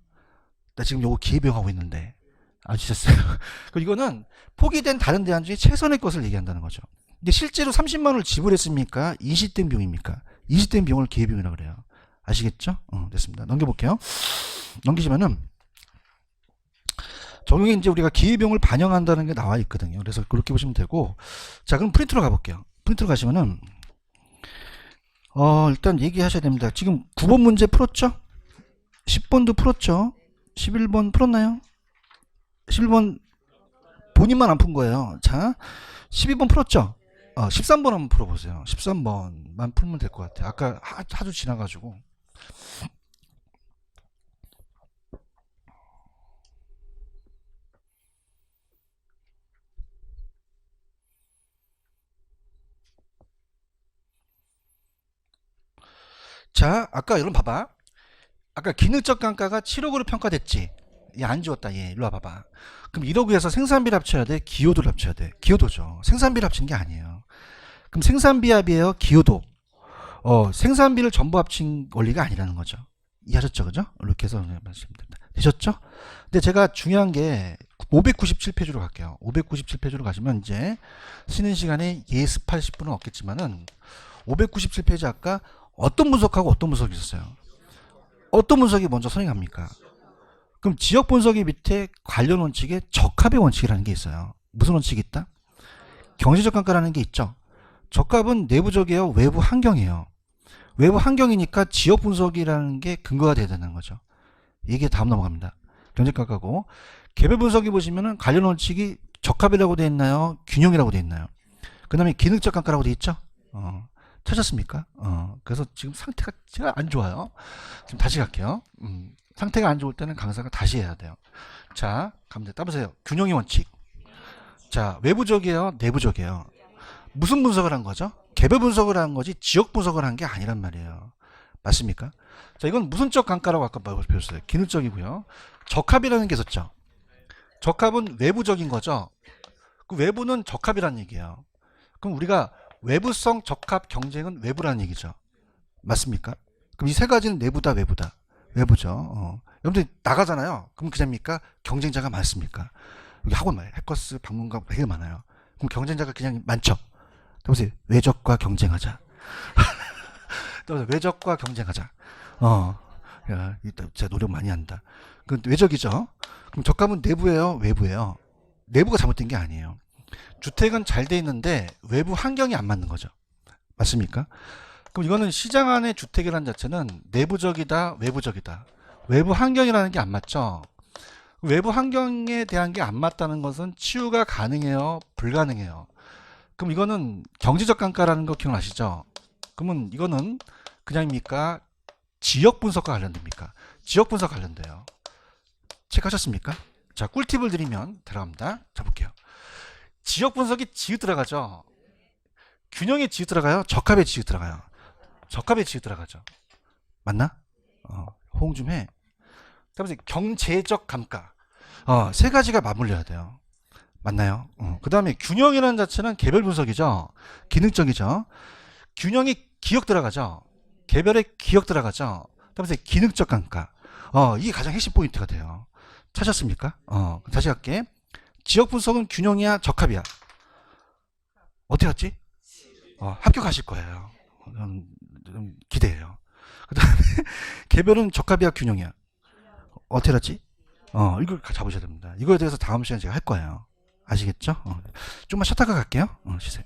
나 지금 요거 기회비용 하고 있는데. 아시겠어요? 그럼 이거는 포기된 다른 대안 중에 최선의 것을 얘기한다는 거죠. 근데 실제로 30만 원을 지불했습니까? 인식된 비용입니까? 인식된 비용을 기회비용이라고 그래요. 아시겠죠? 됐습니다. 넘겨볼게요. 넘기시면은 적용에 이제 우리가 기회비용을 반영한다는 게 나와 있거든요. 그래서 그렇게 보시면 되고, 자, 그럼 프린트로 가볼게요. 프린트로 가시면은 일단 얘기하셔야 됩니다. 지금 9번 문제 풀었죠? 10번도 풀었죠? 11번 풀었나요? 11번 본인만 안 푼 거예요. 자, 12번 풀었죠? 13번 한번 풀어보세요. 13번만 풀면 될 것 같아요. 아까 하도 지나가지고. 자, 아까 여러분 봐봐. 아까 기능적 단가가 7억으로 평가됐지. 얘 안 지웠다. 얘 일로 와봐봐. 그럼 1억에서 생산비를 합쳐야 돼? 기여도를 합쳐야 돼? 기여도죠. 생산비를 합친 게 아니에요. 그럼 생산비 합이에요? 기여도. 생산비를 전부 합친 원리가 아니라는 거죠. 이해하셨죠? 그죠? 이렇게 해서 말씀드립니다. 되셨죠? 근데 제가 중요한 게 597페이지로 갈게요. 597페이지로 가시면 이제 쉬는 시간에 예습 80분은 없겠지만은 597페이지 아까 어떤 분석하고 어떤 분석이 있었어요? 어떤 분석이 먼저 선행합니까? 그럼 지역 분석의 밑에 관련 원칙에 적합의 원칙이라는 게 있어요. 무슨 원칙이 있다? 경제적 감가라는 게 있죠. 적합은 내부적이에요, 외부 환경이에요. 외부 환경이니까 지역 분석이라는 게 근거가 돼야 되는 거죠. 이게 다음 넘어갑니다. 경제적 감가고 개별 분석이 보시면은 관련 원칙이 적합이라고 되어 있나요? 균형이라고 되어 있나요? 그 다음에 기능적 감가라고 되어 있죠. 찾았습니까? 그래서 지금 상태가 제가 안 좋아요. 지금 다시 갈게요. 상태가 안 좋을 때는 강사가 다시 해야 돼요. 자, 갑니다. 따보세요. 균형의 원칙. 자, 외부적이에요, 내부적이에요. 무슨 분석을 한 거죠? 개별 분석을 한 거지 지역 분석을 한 게 아니란 말이에요. 맞습니까? 자, 이건 무슨적 감가라고 아까 배웠어요. 기능적이고요. 적합이라는 게 있었죠. 적합은 외부적인 거죠. 그 외부는 적합이라는 얘기예요. 그럼 우리가 외부성 적합 경쟁은 외부라는 얘기죠. 맞습니까? 그럼 이 세 가지는 내부다, 외부다. 외부죠. 여러분들 나가잖아요. 그럼 그냥입니까? 경쟁자가 많습니까? 여기 학원 많아요. 해커스, 방문가 되게 많아요. 그럼 경쟁자가 그냥 많죠. 그래서 외적과 경쟁하자. 외적과 경쟁하자. 야, 진짜 노력 많이 한다. 그 외적이죠. 그럼 적합은 내부예요, 외부예요? 내부가 잘못된 게 아니에요. 주택은 잘 돼 있는데 외부 환경이 안 맞는 거죠. 맞습니까? 그럼 이거는 시장 안의 주택이라는 자체는 내부적이다, 외부적이다. 외부 환경이라는 게 안 맞죠. 외부 환경에 대한 게 안 맞다는 것은 치유가 가능해요, 불가능해요. 그럼 이거는 경제적 감가라는 거 기억나시죠? 그러면 이거는 그냥입니까? 지역 분석과 관련됩니까? 지역 분석 관련돼요. 체크하셨습니까? 자, 꿀팁을 드리면 들어갑니다. 자, 볼게요. 지역 분석이 지읒 들어가죠. 균형에 지읒 들어가요. 적합에 지읒 들어가요. 적합에 지읒 들어가죠. 맞나? 호응 좀 해. 그다음에 경제적 감가. 세 가지가 맞물려야 돼요. 맞나요? 그 다음에 균형이라는 자체는 개별 분석이죠. 기능적이죠. 균형이 기억 들어가죠. 개별의 기억 들어가죠. 그다음에 기능적 감가. 이게 가장 핵심 포인트가 돼요. 찾았습니까? 다시 할게. 지역 분석은 균형이야, 적합이야. 어떻게 했지? 합격하실 거예요. 좀 기대해요. 그 다음에 개별은 적합이야, 균형이야. 어떻게 했지? 이걸 잡으셔야 됩니다. 이거에 대해서 다음 시간에 제가 할 거예요. 아시겠죠? 좀만 쉬었다가 갈게요. 쉬세요.